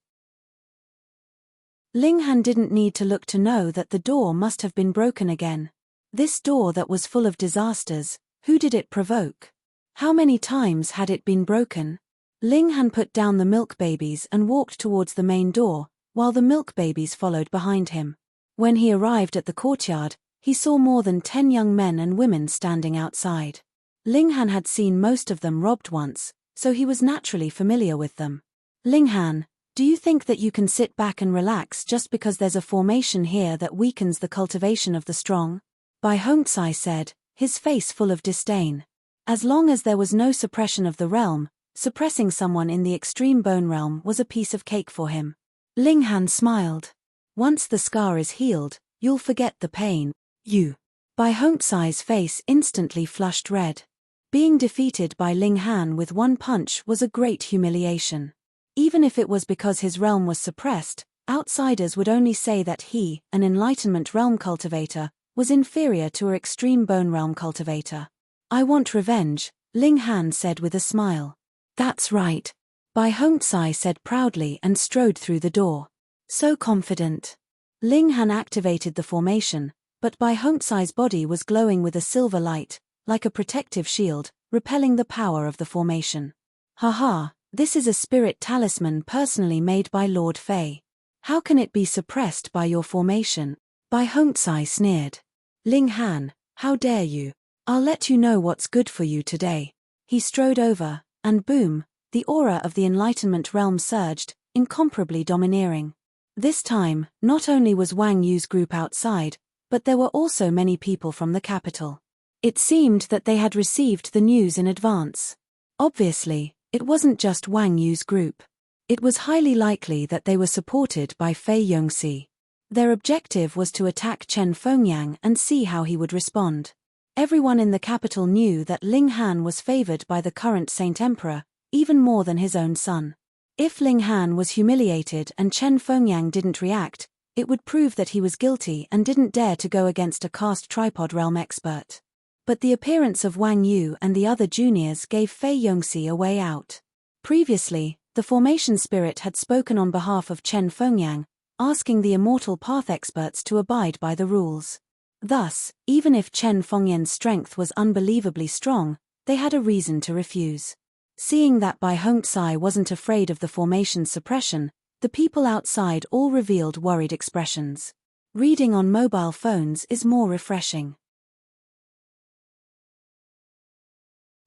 Ling Han didn't need to look to know that the door must have been broken again. This door that was full of disasters, who did it provoke? How many times had it been broken? Ling Han put down the milk babies and walked towards the main door, while the milk babies followed behind him. When he arrived at the courtyard, he saw more than 10 young men and women standing outside. Ling Han had seen most of them robbed once, so he was naturally familiar with them. Ling Han, do you think that you can sit back and relax just because there's a formation here that weakens the cultivation of the strong? Bai Hongzai said, his face full of disdain. As long as there was no suppression of the realm, suppressing someone in the extreme bone realm was a piece of cake for him. Ling Han smiled. Once the scar is healed, you'll forget the pain. You. Bai Hongzai's face instantly flushed red. Being defeated by Ling Han with one punch was a great humiliation. Even if it was because his realm was suppressed, outsiders would only say that he, an enlightenment realm cultivator, was inferior to an extreme bone realm cultivator. I want revenge, Ling Han said with a smile. That's right. Bai Hongzai said proudly and strode through the door. So confident. Ling Han activated the formation, but Bai Hongzai's body was glowing with a silver light, like a protective shield, repelling the power of the formation. Haha, this is a spirit talisman personally made by Lord Fei. How can it be suppressed by your formation? Bai Hongzai sneered. Ling Han, how dare you? I'll let you know what's good for you today. He strode over, and boom, the aura of the Enlightenment realm surged, incomparably domineering. This time, not only was Wang Yu's group outside, but there were also many people from the capital. It seemed that they had received the news in advance. Obviously, it wasn't just Wang Yu's group. It was highly likely that they were supported by Fei Yongxi. Their objective was to attack Chen Fengyang and see how he would respond. Everyone in the capital knew that Ling Han was favored by the current Saint Emperor, even more than his own son. If Ling Han was humiliated and Chen Fengyang didn't react, it would prove that he was guilty and didn't dare to go against a caste tripod realm expert. But the appearance of Wang Yu and the other juniors gave Fei Yongxi a way out. Previously, the formation spirit had spoken on behalf of Chen Fengyang, asking the immortal path experts to abide by the rules. Thus, even if Chen Fengyang's strength was unbelievably strong, they had a reason to refuse. Seeing that Bai Hongzai wasn't afraid of the formation's suppression, the people outside all revealed worried expressions. Reading on mobile phones is more refreshing.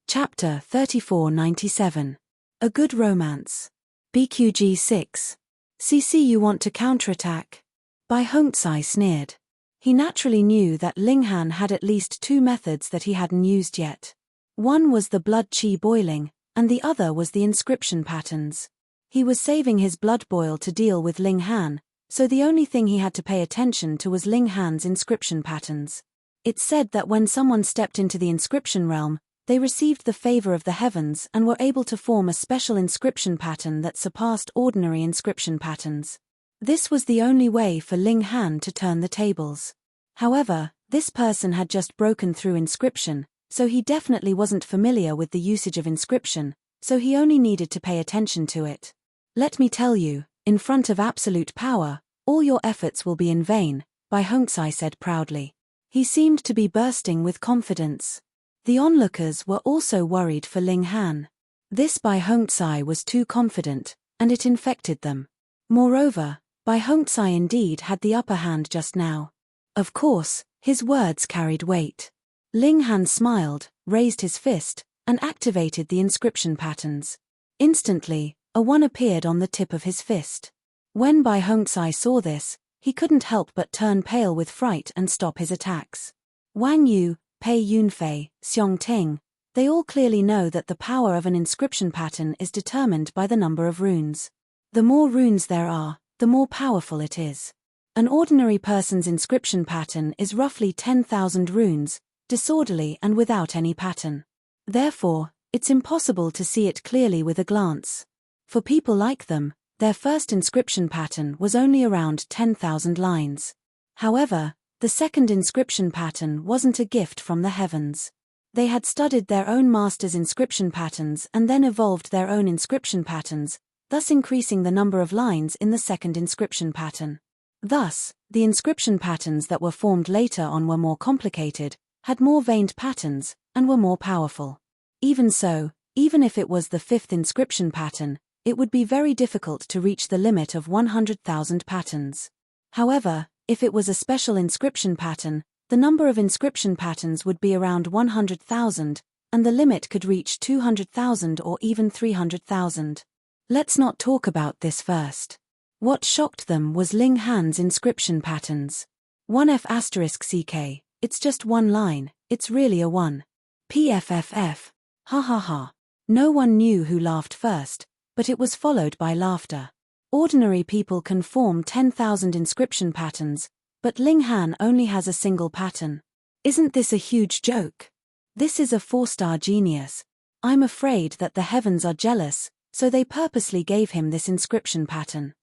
Chapter 3497. A Good Romance. BQG 6. CC, you want to counterattack? Bai Hongzai sneered. He naturally knew that Ling Han had at least two methods that he hadn't used yet. One was the blood qi boiling, and the other was the inscription patterns. He was saving his blood boil to deal with Ling Han, so the only thing he had to pay attention to was Ling Han's inscription patterns. It said that when someone stepped into the inscription realm, they received the favor of the heavens and were able to form a special inscription pattern that surpassed ordinary inscription patterns. This was the only way for Ling Han to turn the tables. However, this person had just broken through inscription, so he definitely wasn't familiar with the usage of inscription, so he only needed to pay attention to it. Let me tell you, in front of absolute power, all your efforts will be in vain, Bai Hongzai said proudly. He seemed to be bursting with confidence. The onlookers were also worried for Ling Han. This Bai Hongzai was too confident, and it infected them. Moreover, Bai Hongzai indeed had the upper hand just now. Of course, his words carried weight. Ling Han smiled, raised his fist, and activated the inscription patterns. Instantly, a one appeared on the tip of his fist. When Bai Hongzai saw this, he couldn't help but turn pale with fright and stop his attacks. Wang Yu, Pei Yunfei, Xiong Ting, they all clearly know that the power of an inscription pattern is determined by the number of runes. The more runes there are, the more powerful it is. An ordinary person's inscription pattern is roughly 10,000 runes, disorderly and without any pattern. Therefore, it's impossible to see it clearly with a glance. For people like them, their first inscription pattern was only around 10,000 lines. However, the second inscription pattern wasn't a gift from the heavens. They had studied their own master's inscription patterns and then evolved their own inscription patterns, thus increasing the number of lines in the second inscription pattern. Thus, the inscription patterns that were formed later on were more complicated, had more veined patterns, and were more powerful. Even so, even if it was the fifth inscription pattern, it would be very difficult to reach the limit of 100,000 patterns. However, if it was a special inscription pattern, the number of inscription patterns would be around 100,000, and the limit could reach 200,000 or even 300,000. Let's not talk about this first. What shocked them was Ling Han's inscription patterns. 1F*CK, it's just one line, it's really a 1. PFFF. Ha ha ha. No one knew who laughed first, but it was followed by laughter. Ordinary people can form 10,000 inscription patterns, but Ling Han only has a single pattern. Isn't this a huge joke? This is a 4-star genius. I'm afraid that the heavens are jealous, so they purposely gave him this inscription pattern.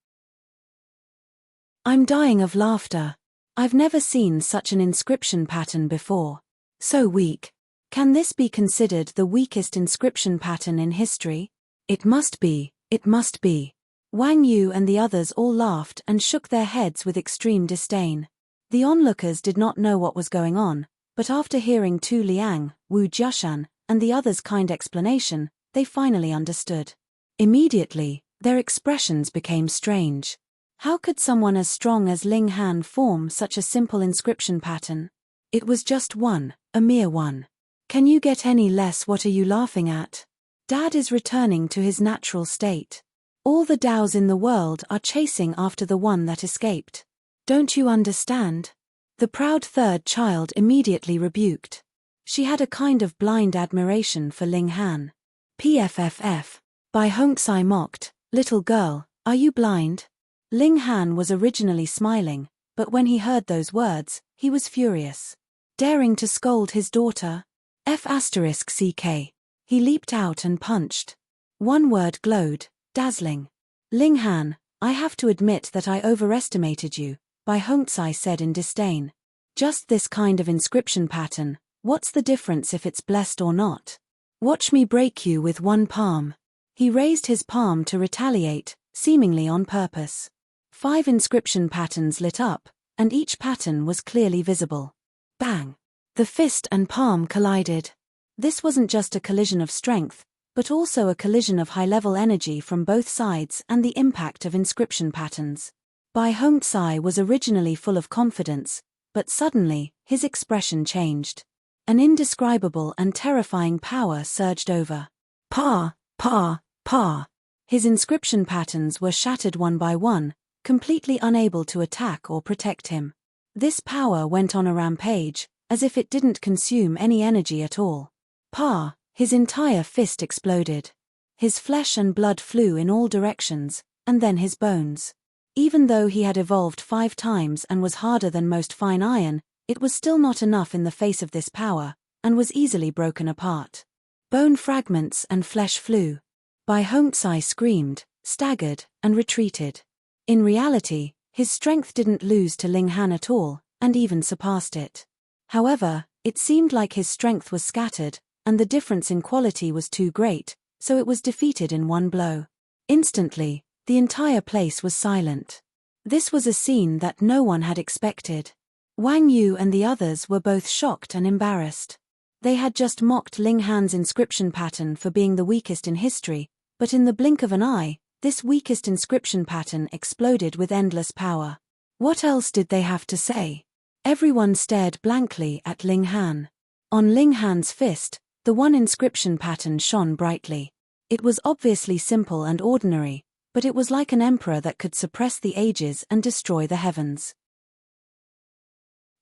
I'm dying of laughter. I've never seen such an inscription pattern before. So weak. Can this be considered the weakest inscription pattern in history? It must be. It must be. Wang Yu and the others all laughed and shook their heads with extreme disdain. The onlookers did not know what was going on, but after hearing Tu Liang, Wu Jiashan, and the others' kind explanation, they finally understood. Immediately, their expressions became strange. How could someone as strong as Ling Han form such a simple inscription pattern? It was just one, a mere one. Can you get any less? What are you laughing at? Dad is returning to his natural state. All the Daos in the world are chasing after the one that escaped. Don't you understand? The proud third child immediately rebuked. She had a kind of blind admiration for Ling Han. PFFF. Bai Hongxai mocked, "Little girl, are you blind?" Ling Han was originally smiling, but when he heard those words, he was furious. Daring to scold his daughter? F***CK. He leaped out and punched. One word glowed, dazzling. Ling Han, I have to admit that I overestimated you, Bai Hongxai said in disdain. Just this kind of inscription pattern, what's the difference if it's blessed or not? Watch me break you with one palm. He raised his palm to retaliate, seemingly on purpose. 5 inscription patterns lit up, and each pattern was clearly visible. Bang! The fist and palm collided. This wasn't just a collision of strength, but also a collision of high-level energy from both sides and the impact of inscription patterns. Bai Hongxai was originally full of confidence, but suddenly, his expression changed. An indescribable and terrifying power surged over. Pa! Pa! Pa! His inscription patterns were shattered one by one, completely unable to attack or protect him. This power went on a rampage, as if it didn't consume any energy at all. Pa! His entire fist exploded. His flesh and blood flew in all directions, and then his bones. Even though he had evolved 5 times and was harder than most fine iron, it was still not enough in the face of this power, and was easily broken apart. Bone fragments and flesh flew. Bai Hongxai screamed, staggered, and retreated. In reality, his strength didn't lose to Ling Han at all, and even surpassed it. However, it seemed like his strength was scattered, and the difference in quality was too great, so it was defeated in one blow. Instantly, the entire place was silent. This was a scene that no one had expected. Wang Yu and the others were both shocked and embarrassed. They had just mocked Ling Han's inscription pattern for being the weakest in history, but in the blink of an eye, this weakest inscription pattern exploded with endless power. What else did they have to say? Everyone stared blankly at Ling Han. On Ling Han's fist, the one inscription pattern shone brightly. It was obviously simple and ordinary, but it was like an emperor that could suppress the ages and destroy the heavens.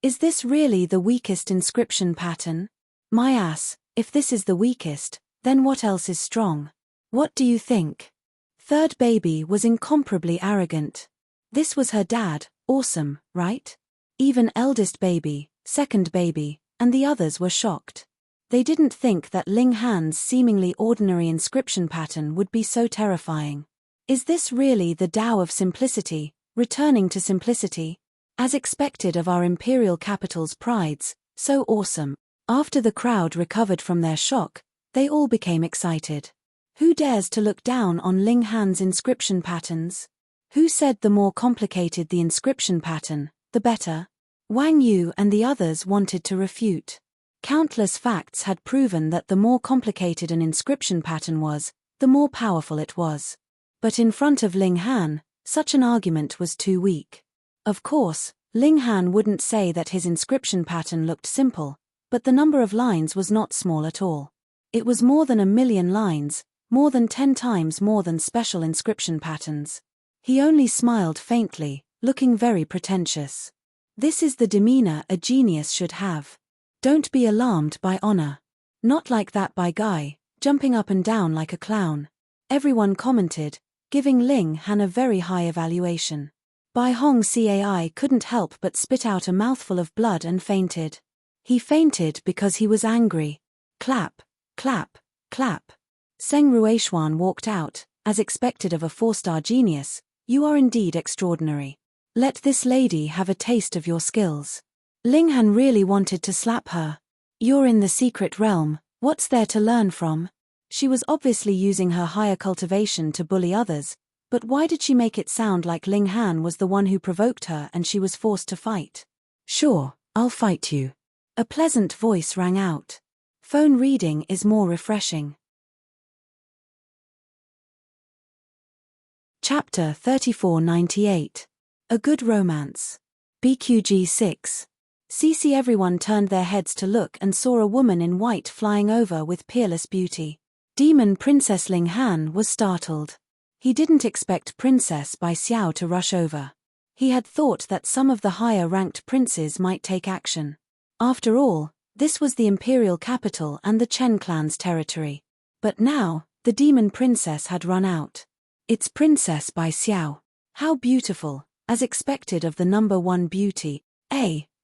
Is this really the weakest inscription pattern? My ass, if this is the weakest, then what else is strong? What do you think? Third baby was incomparably arrogant. This was her dad, awesome, right? Even eldest baby, second baby, and the others were shocked. They didn't think that Ling Han's seemingly ordinary inscription pattern would be so terrifying. Is this really the Tao of simplicity, returning to simplicity? As expected of our imperial capital's prides, so awesome. After the crowd recovered from their shock, they all became excited. Who dares to look down on Ling Han's inscription patterns? Who said the more complicated the inscription pattern, the better? Wang Yu and the others wanted to refute. Countless facts had proven that the more complicated an inscription pattern was, the more powerful it was. But in front of Ling Han, such an argument was too weak. Of course, Ling Han wouldn't say that his inscription pattern looked simple, but the number of lines was not small at all. It was more than 1,000,000 lines, more than 10 times more than special inscription patterns. He only smiled faintly, looking very pretentious. This is the demeanor a genius should have. Don't be alarmed by honor. Not like that by Guy, jumping up and down like a clown. Everyone commented, giving Ling Han a very high evaluation. Bai Hongxai couldn't help but spit out a mouthful of blood and fainted. He fainted because he was angry. Clap, clap, clap. Seng Ruishuan walked out, as expected of a 4-star genius. You are indeed extraordinary. Let this lady have a taste of your skills. Ling Han really wanted to slap her. You're in the secret realm, what's there to learn from? She was obviously using her higher cultivation to bully others, but why did she make it sound like Ling Han was the one who provoked her and she was forced to fight? Sure, I'll fight you. A pleasant voice rang out. Phone reading is more refreshing. Chapter 3498. A Good Romance. BQG 6. CC. Everyone turned their heads to look and saw a woman in white flying over with peerless beauty. Demon Princess Ling Han was startled. He didn't expect Princess Bai Xiao to rush over. He had thought that some of the higher-ranked princes might take action. After all, this was the imperial capital and the Chen clan's territory. But now, the demon princess had run out. It's Princess Bai Xiao. How beautiful, as expected of the number one beauty.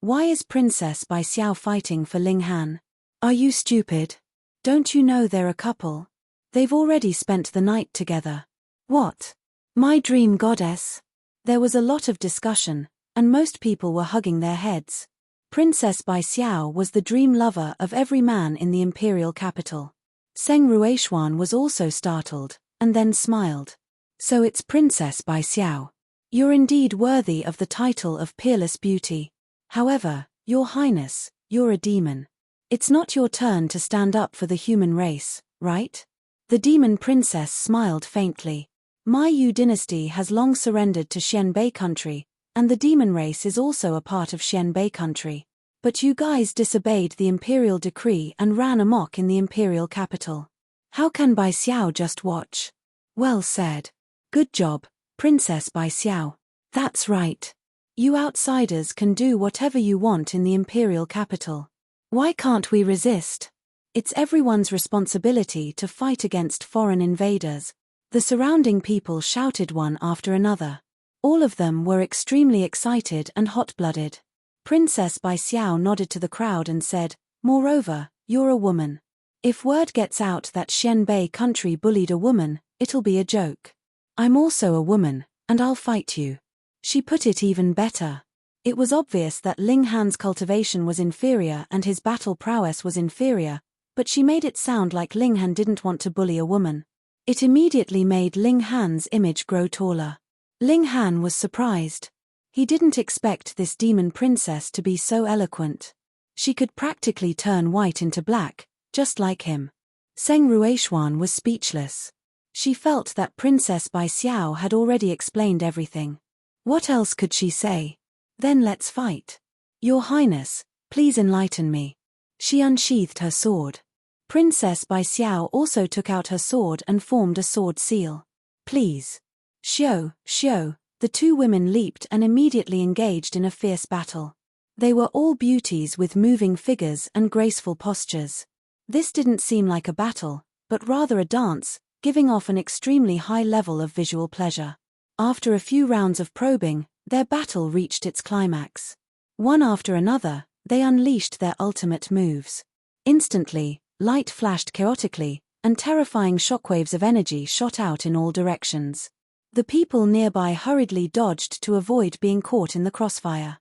Why is Princess Bai Xiao fighting for Ling Han? Are you stupid? Don't you know they're a couple? They've already spent the night together. What? My dream goddess? There was a lot of discussion, and most people were hugging their heads. Princess Bai Xiao was the dream lover of every man in the imperial capital. Zheng Ruishuan was also startled, and then smiled. So it's Princess Bai Xiao. You're indeed worthy of the title of peerless beauty. However, Your Highness, you're a demon. It's not your turn to stand up for the human race, right? The demon princess smiled faintly. My Yu dynasty has long surrendered to Xianbei country, and the demon race is also a part of Xianbei country. But you guys disobeyed the imperial decree and ran amok in the imperial capital. How can Bai Xiao just watch? Well said. Good job, Princess Bai Xiao. That's right. You outsiders can do whatever you want in the imperial capital. Why can't we resist? It's everyone's responsibility to fight against foreign invaders. The surrounding people shouted one after another. All of them were extremely excited and hot-blooded. Princess Bai Xiao nodded to the crowd and said, Moreover, you're a woman. If word gets out that Xianbei country bullied a woman, it'll be a joke. I'm also a woman, and I'll fight you. She put it even better. It was obvious that Ling Han's cultivation was inferior and his battle prowess was inferior, but she made it sound like Ling Han didn't want to bully a woman. It immediately made Ling Han's image grow taller. Ling Han was surprised. He didn't expect this demon princess to be so eloquent. She could practically turn white into black, just like him. Zheng Ruishuan was speechless. She felt that Princess Bai Xiao had already explained everything. What else could she say? Then let's fight. Your Highness, please enlighten me. She unsheathed her sword. Princess Bai Xiao also took out her sword and formed a sword seal. Please. Xiao, the two women leaped and immediately engaged in a fierce battle. They were all beauties with moving figures and graceful postures. This didn't seem like a battle, but rather a dance, giving off an extremely high level of visual pleasure. After a few rounds of probing, their battle reached its climax. One after another, they unleashed their ultimate moves. Instantly, light flashed chaotically, and terrifying shockwaves of energy shot out in all directions. The people nearby hurriedly dodged to avoid being caught in the crossfire.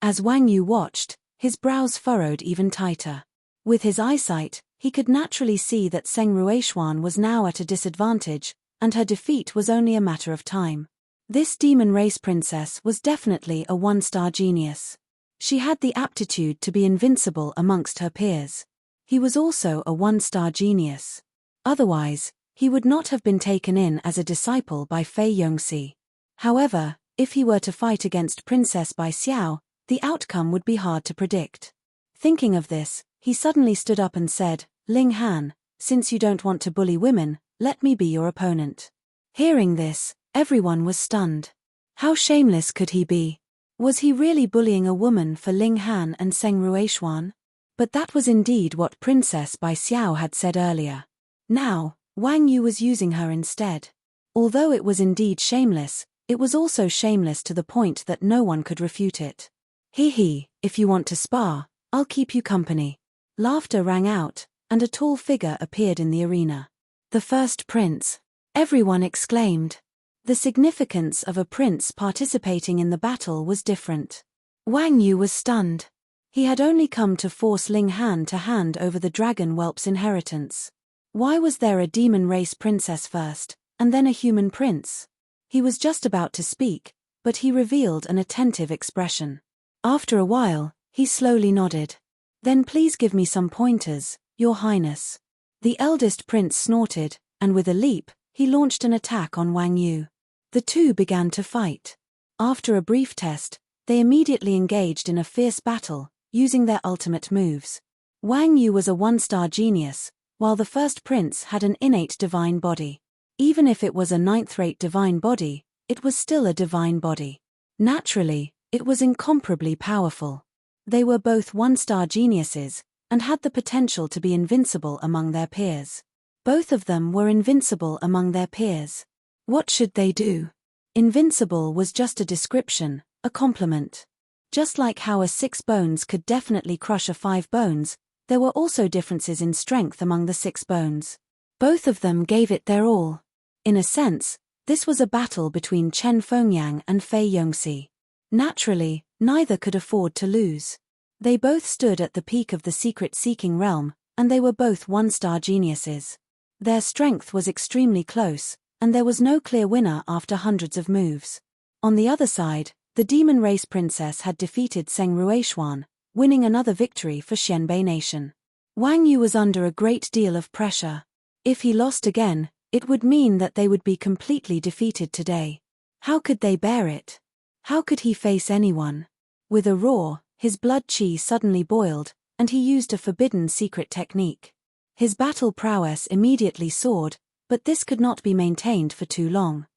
As Wang Yu watched, his brows furrowed even tighter. With his eyesight, he could naturally see that Zheng Ruishuan was now at a disadvantage, and her defeat was only a matter of time. This demon race princess was definitely a one-star genius. She had the aptitude to be invincible amongst her peers. He was also a one-star genius. Otherwise, he would not have been taken in as a disciple by Fei Yongxi. However, if he were to fight against Princess Bai Xiao, the outcome would be hard to predict. Thinking of this, he suddenly stood up and said, Ling Han, since you don't want to bully women, let me be your opponent. Hearing this, everyone was stunned. How shameless could he be? Was he really bullying a woman for Ling Han and Zheng Ruishuan? But that was indeed what Princess Bai Xiao had said earlier. Now, Wang Yu was using her instead. Although it was indeed shameless, it was also shameless to the point that no one could refute it. If you want to spar, I'll keep you company. Laughter rang out, and a tall figure appeared in the arena. The first prince. Everyone exclaimed. The significance of a prince participating in the battle was different. Wang Yu was stunned. He had only come to force Ling Han to hand over the dragon whelp's inheritance. Why was there a demon race princess first, and then a human prince? He was just about to speak, but he revealed an attentive expression. After a while, he slowly nodded. Then please give me some pointers, Your Highness. The eldest prince snorted, and with a leap, he launched an attack on Wang Yu. The two began to fight. After a brief test, they immediately engaged in a fierce battle, using their ultimate moves. Wang Yu was a one-star genius, while the first prince had an innate divine body. Even if it was a ninth-rate divine body, it was still a divine body. Naturally, it was incomparably powerful. They were both one-star geniuses, and had the potential to be invincible among their peers. Both of them were invincible among their peers. What should they do? Invincible was just a description, a compliment. Just like how a 6 bones could definitely crush a 5 bones, there were also differences in strength among the 6 bones. Both of them gave it their all. In a sense, this was a battle between Chen Fengyang and Fei Yongxi. Naturally, neither could afford to lose. They both stood at the peak of the secret-seeking realm, and they were both one-star geniuses. Their strength was extremely close, and there was no clear winner after hundreds of moves. On the other side, the demon race princess had defeated Zheng Ruishuan, winning another victory for Xianbei Nation. Wang Yu was under a great deal of pressure. If he lost again, it would mean that they would be completely defeated today. How could they bear it? How could he face anyone? With a roar, his blood qi suddenly boiled, and he used a forbidden secret technique. His battle prowess immediately soared, but this could not be maintained for too long.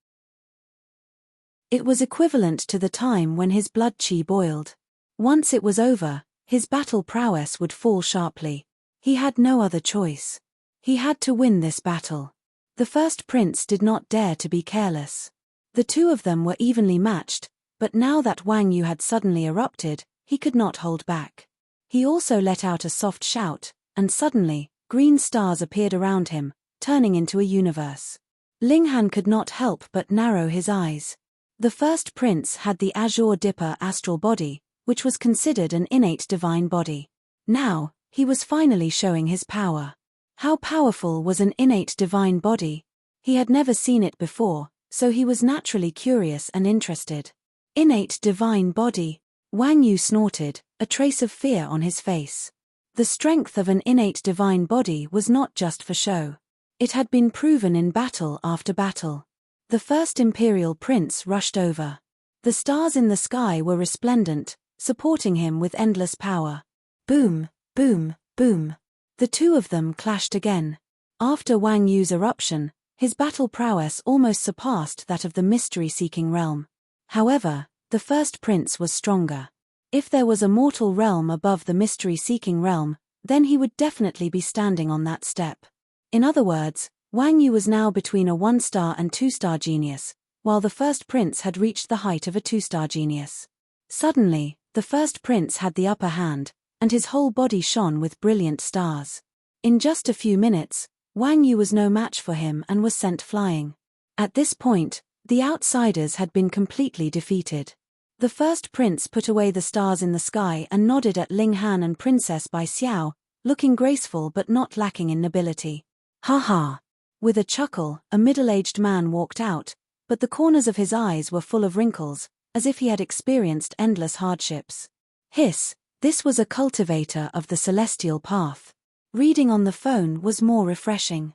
It was equivalent to the time when his blood qi boiled. Once it was over, his battle prowess would fall sharply. He had no other choice. He had to win this battle. The first prince did not dare to be careless. The two of them were evenly matched, but now that Wang Yu had suddenly erupted, he could not hold back. He also let out a soft shout, and suddenly, green stars appeared around him, turning into a universe. Ling Han could not help but narrow his eyes. The first prince had the Azure Dipper astral body, which was considered an innate divine body. Now, he was finally showing his power. How powerful was an innate divine body? He had never seen it before, so he was naturally curious and interested. Innate divine body. Wang Yu snorted, a trace of fear on his face. The strength of an innate divine body was not just for show. It had been proven in battle after battle. The first imperial prince rushed over. The stars in the sky were resplendent, supporting him with endless power. Boom, boom, boom. The two of them clashed again. After Wang Yu's eruption, his battle prowess almost surpassed that of the mystery-seeking realm. However, the first prince was stronger. If there was a mortal realm above the mystery-seeking realm, then he would definitely be standing on that step. In other words, Wang Yu was now between a 1-star and 2-star genius, while the first prince had reached the height of a 2-star genius. Suddenly, the first prince had the upper hand, and his whole body shone with brilliant stars. In just a few minutes, Wang Yu was no match for him and was sent flying. At this point, the outsiders had been completely defeated. The first prince put away the stars in the sky and nodded at Ling Han and Princess Bai Xiao, looking graceful but not lacking in nobility. Ha ha! With a chuckle, a middle-aged man walked out, but the corners of his eyes were full of wrinkles, as if he had experienced endless hardships. Hiss! This was a cultivator of the celestial path. Reading on the phone was more refreshing.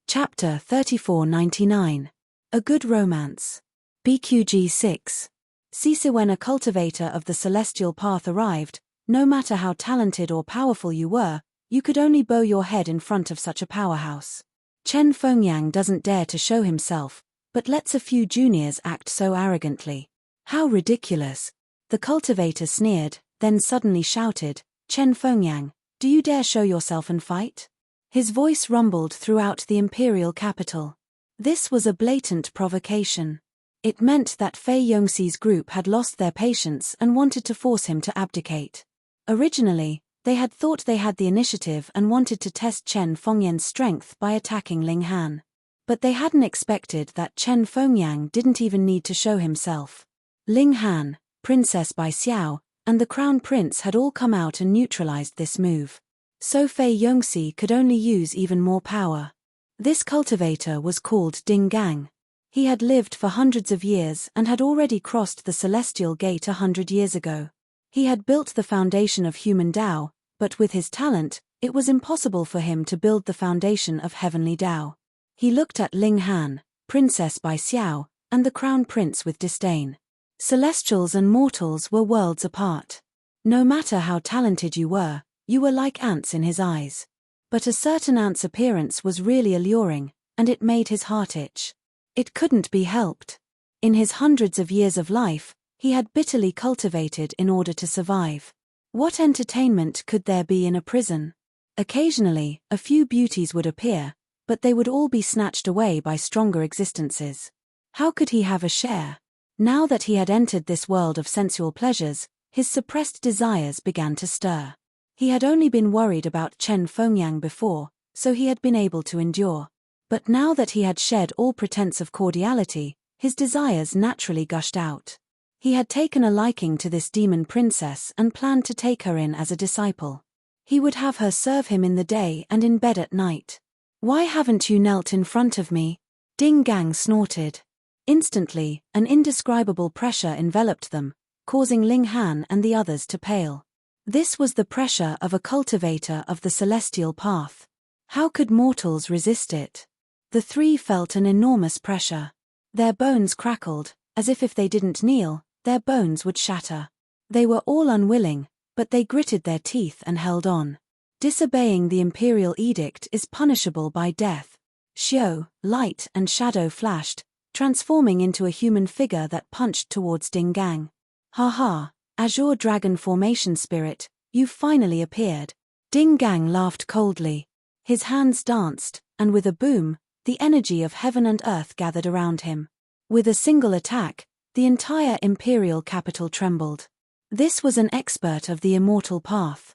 Chapter 3499. A Good Romance. BQG 6. Cisa. When a cultivator of the celestial path arrived, no matter how talented or powerful you were, you could only bow your head in front of such a powerhouse. Chen Fengyang doesn't dare to show himself, but lets a few juniors act so arrogantly. How ridiculous! The cultivator sneered, then suddenly shouted, Chen Fengyang, do you dare show yourself and fight? His voice rumbled throughout the imperial capital. This was a blatant provocation. It meant that Fei Yongxi's group had lost their patience and wanted to force him to abdicate. Originally, they had thought they had the initiative and wanted to test Chen Fengyang's strength by attacking Ling Han. But they hadn't expected that Chen Fengyang didn't even need to show himself. Ling Han, Princess by Xiao, and the Crown Prince had all come out and neutralized this move. So Fei Yongxi could only use even more power. This cultivator was called Ding Gang. He had lived for hundreds of years and had already crossed the Celestial Gate 100 years ago. He had built the foundation of human Tao, but with his talent, it was impossible for him to build the foundation of heavenly Tao. He looked at Ling Han, Princess by Xiao, and the Crown Prince with disdain. Celestials and mortals were worlds apart. No matter how talented you were like ants in his eyes. But a certain ant's appearance was really alluring, and it made his heart itch. It couldn't be helped. In his hundreds of years of life, he had bitterly cultivated in order to survive. What entertainment could there be in a prison? Occasionally, a few beauties would appear, but they would all be snatched away by stronger existences. How could he have a share? Now that he had entered this world of sensual pleasures, his suppressed desires began to stir. He had only been worried about Chen Fengyang before, so he had been able to endure. But now that he had shed all pretense of cordiality, his desires naturally gushed out. He had taken a liking to this demon princess and planned to take her in as a disciple. He would have her serve him in the day and in bed at night. "Why haven't you knelt in front of me?" Ding Gang snorted. Instantly, an indescribable pressure enveloped them, causing Ling Han and the others to pale. This was the pressure of a cultivator of the celestial path. How could mortals resist it? The three felt an enormous pressure. Their bones crackled, as if they didn't kneel, their bones would shatter. They were all unwilling, but they gritted their teeth and held on. Disobeying the imperial edict is punishable by death. Xiao, light and shadow flashed, transforming into a human figure that punched towards Ding Gang. "Ha ha, Azure Dragon Formation Spirit, you've finally appeared." Ding Gang laughed coldly. His hands danced, and with a boom, the energy of heaven and earth gathered around him. With a single attack, the entire imperial capital trembled. This was an expert of the immortal path.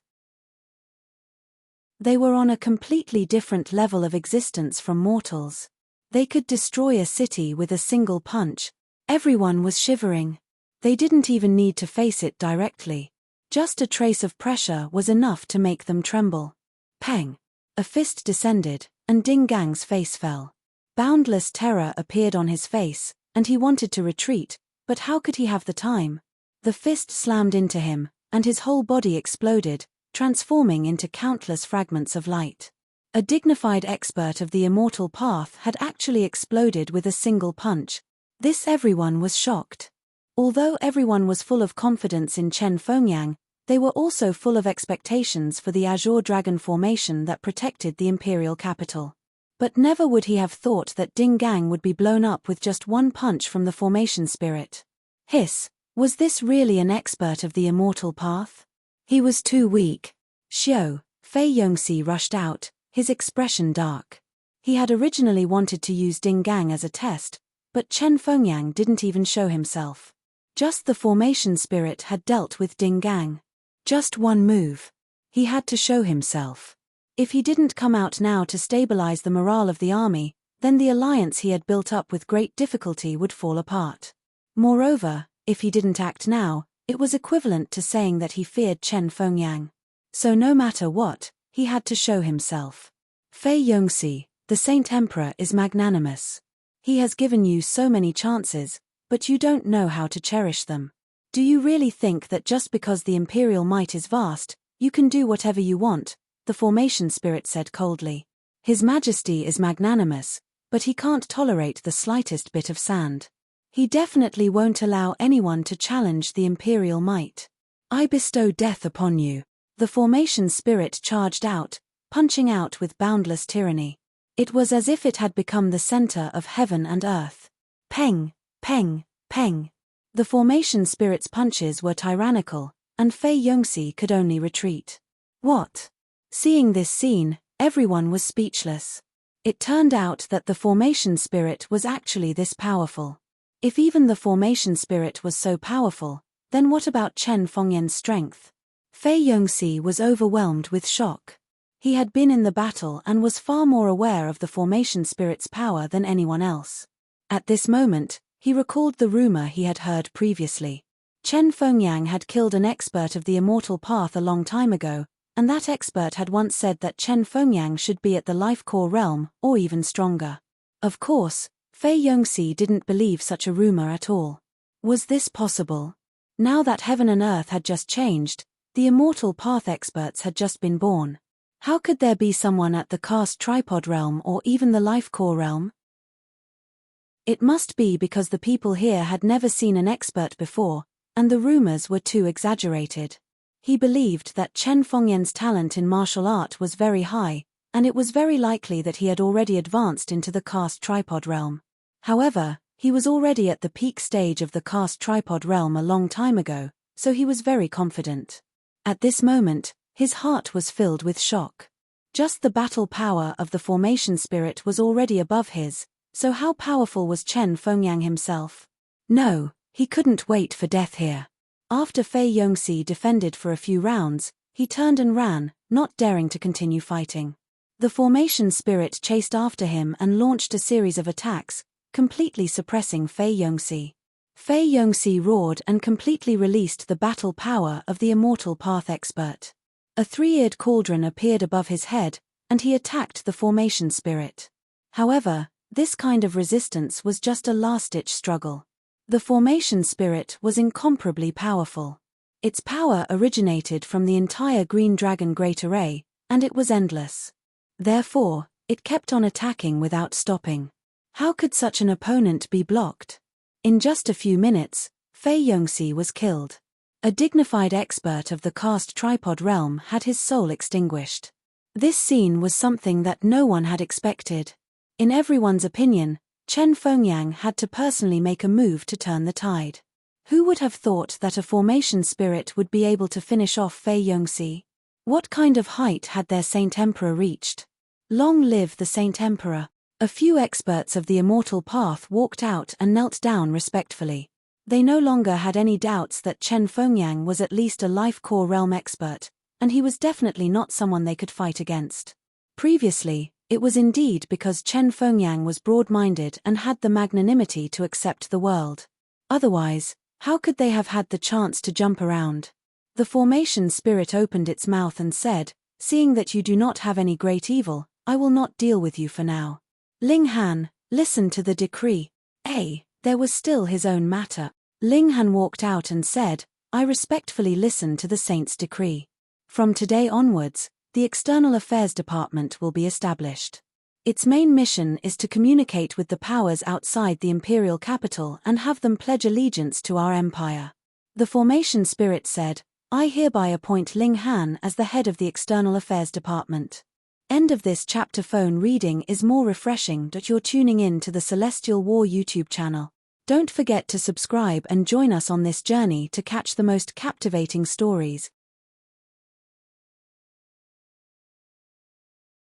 They were on a completely different level of existence from mortals. They could destroy a city with a single punch. Everyone was shivering. They didn't even need to face it directly. Just a trace of pressure was enough to make them tremble. Peng! A fist descended, and Ding Gang's face fell. Boundless terror appeared on his face, and he wanted to retreat, but how could he have the time? The fist slammed into him, and his whole body exploded, transforming into countless fragments of light. A dignified expert of the immortal path had actually exploded with a single punch. This everyone was shocked. Although everyone was full of confidence in Chen Fengyang, they were also full of expectations for the Azure Dragon formation that protected the imperial capital. But never would he have thought that Ding Gang would be blown up with just one punch from the formation spirit. Hiss, was this really an expert of the immortal path? He was too weak. Xiao, Fei Yongxi rushed out, his expression dark. He had originally wanted to use Ding Gang as a test, but Chen Fengyang didn't even show himself. Just the formation spirit had dealt with Ding Gang. Just one move. He had to show himself. If he didn't come out now to stabilize the morale of the army, then the alliance he had built up with great difficulty would fall apart. Moreover, if he didn't act now, it was equivalent to saying that he feared Chen Fengyang. So no matter what, he had to show himself. Fei Yongxi, the Saint Emperor, is magnanimous. He has given you so many chances, but you don't know how to cherish them. Do you really think that just because the imperial might is vast, you can do whatever you want? The formation spirit said coldly. His Majesty is magnanimous, but he can't tolerate the slightest bit of sand. He definitely won't allow anyone to challenge the imperial might. I bestow death upon you. The formation spirit charged out, punching out with boundless tyranny. It was as if it had become the center of heaven and earth. Peng, peng, peng. The formation spirit's punches were tyrannical, and Fei Yongxi could only retreat. What? Seeing this scene, everyone was speechless. It turned out that the formation spirit was actually this powerful. If even the formation spirit was so powerful, then what about Chen Fengyang's strength? Fei Yongxi was overwhelmed with shock. He had been in the battle and was far more aware of the formation spirit's power than anyone else. At this moment, he recalled the rumor he had heard previously. Chen Fengyang had killed an expert of the immortal path a long time ago, and that expert had once said that Chen Fengyang should be at the life core realm, or even stronger. Of course, Fei Yongxi didn't believe such a rumor at all. Was this possible? Now that heaven and earth had just changed, the immortal path experts had just been born. How could there be someone at the cast tripod realm or even the life core realm? It must be because the people here had never seen an expert before, and the rumors were too exaggerated. He believed that Chen Fengyan's talent in martial art was very high, and it was very likely that he had already advanced into the cast tripod realm. However, he was already at the peak stage of the cast tripod realm a long time ago, so he was very confident. At this moment, his heart was filled with shock. Just the battle power of the formation spirit was already above his, so how powerful was Chen Fengyang himself? No, he couldn't wait for death here. After Fei Yongxi defended for a few rounds, he turned and ran, not daring to continue fighting. The formation spirit chased after him and launched a series of attacks, completely suppressing Fei Yongxi. Fei Yongxi roared and completely released the battle power of the immortal path expert. A three-eared cauldron appeared above his head, and he attacked the formation spirit. However, this kind of resistance was just a last-ditch struggle. The formation spirit was incomparably powerful. Its power originated from the entire Green Dragon Great Array, and it was endless. Therefore, it kept on attacking without stopping. How could such an opponent be blocked? In just a few minutes, Fei Yongxi was killed. A dignified expert of the cast tripod realm had his soul extinguished. This scene was something that no one had expected. In everyone's opinion, Chen Fengyang had to personally make a move to turn the tide. Who would have thought that a formation spirit would be able to finish off Fei Yongxi? What kind of height had their Saint Emperor reached? Long live the Saint Emperor! A few experts of the immortal path walked out and knelt down respectfully. They no longer had any doubts that Chen Fengyang was at least a life core realm expert, and he was definitely not someone they could fight against. Previously, it was indeed because Chen Fengyang was broad-minded and had the magnanimity to accept the world. Otherwise, how could they have had the chance to jump around? The formation spirit opened its mouth and said, "Seeing that you do not have any great evil, I will not deal with you for now." Ling Han, listen to the decree. There was still his own matter. Ling Han walked out and said, "I respectfully listen to the Saint's decree. From today onwards, the External Affairs Department will be established. Its main mission is to communicate with the powers outside the imperial capital and have them pledge allegiance to our empire." The formation spirit said, "I hereby appoint Ling Han as the head of the External Affairs Department." End of this chapter. Phone reading is more refreshing. You're tuning in to the Celestial War YouTube channel. Don't forget to subscribe and join us on this journey to catch the most captivating stories.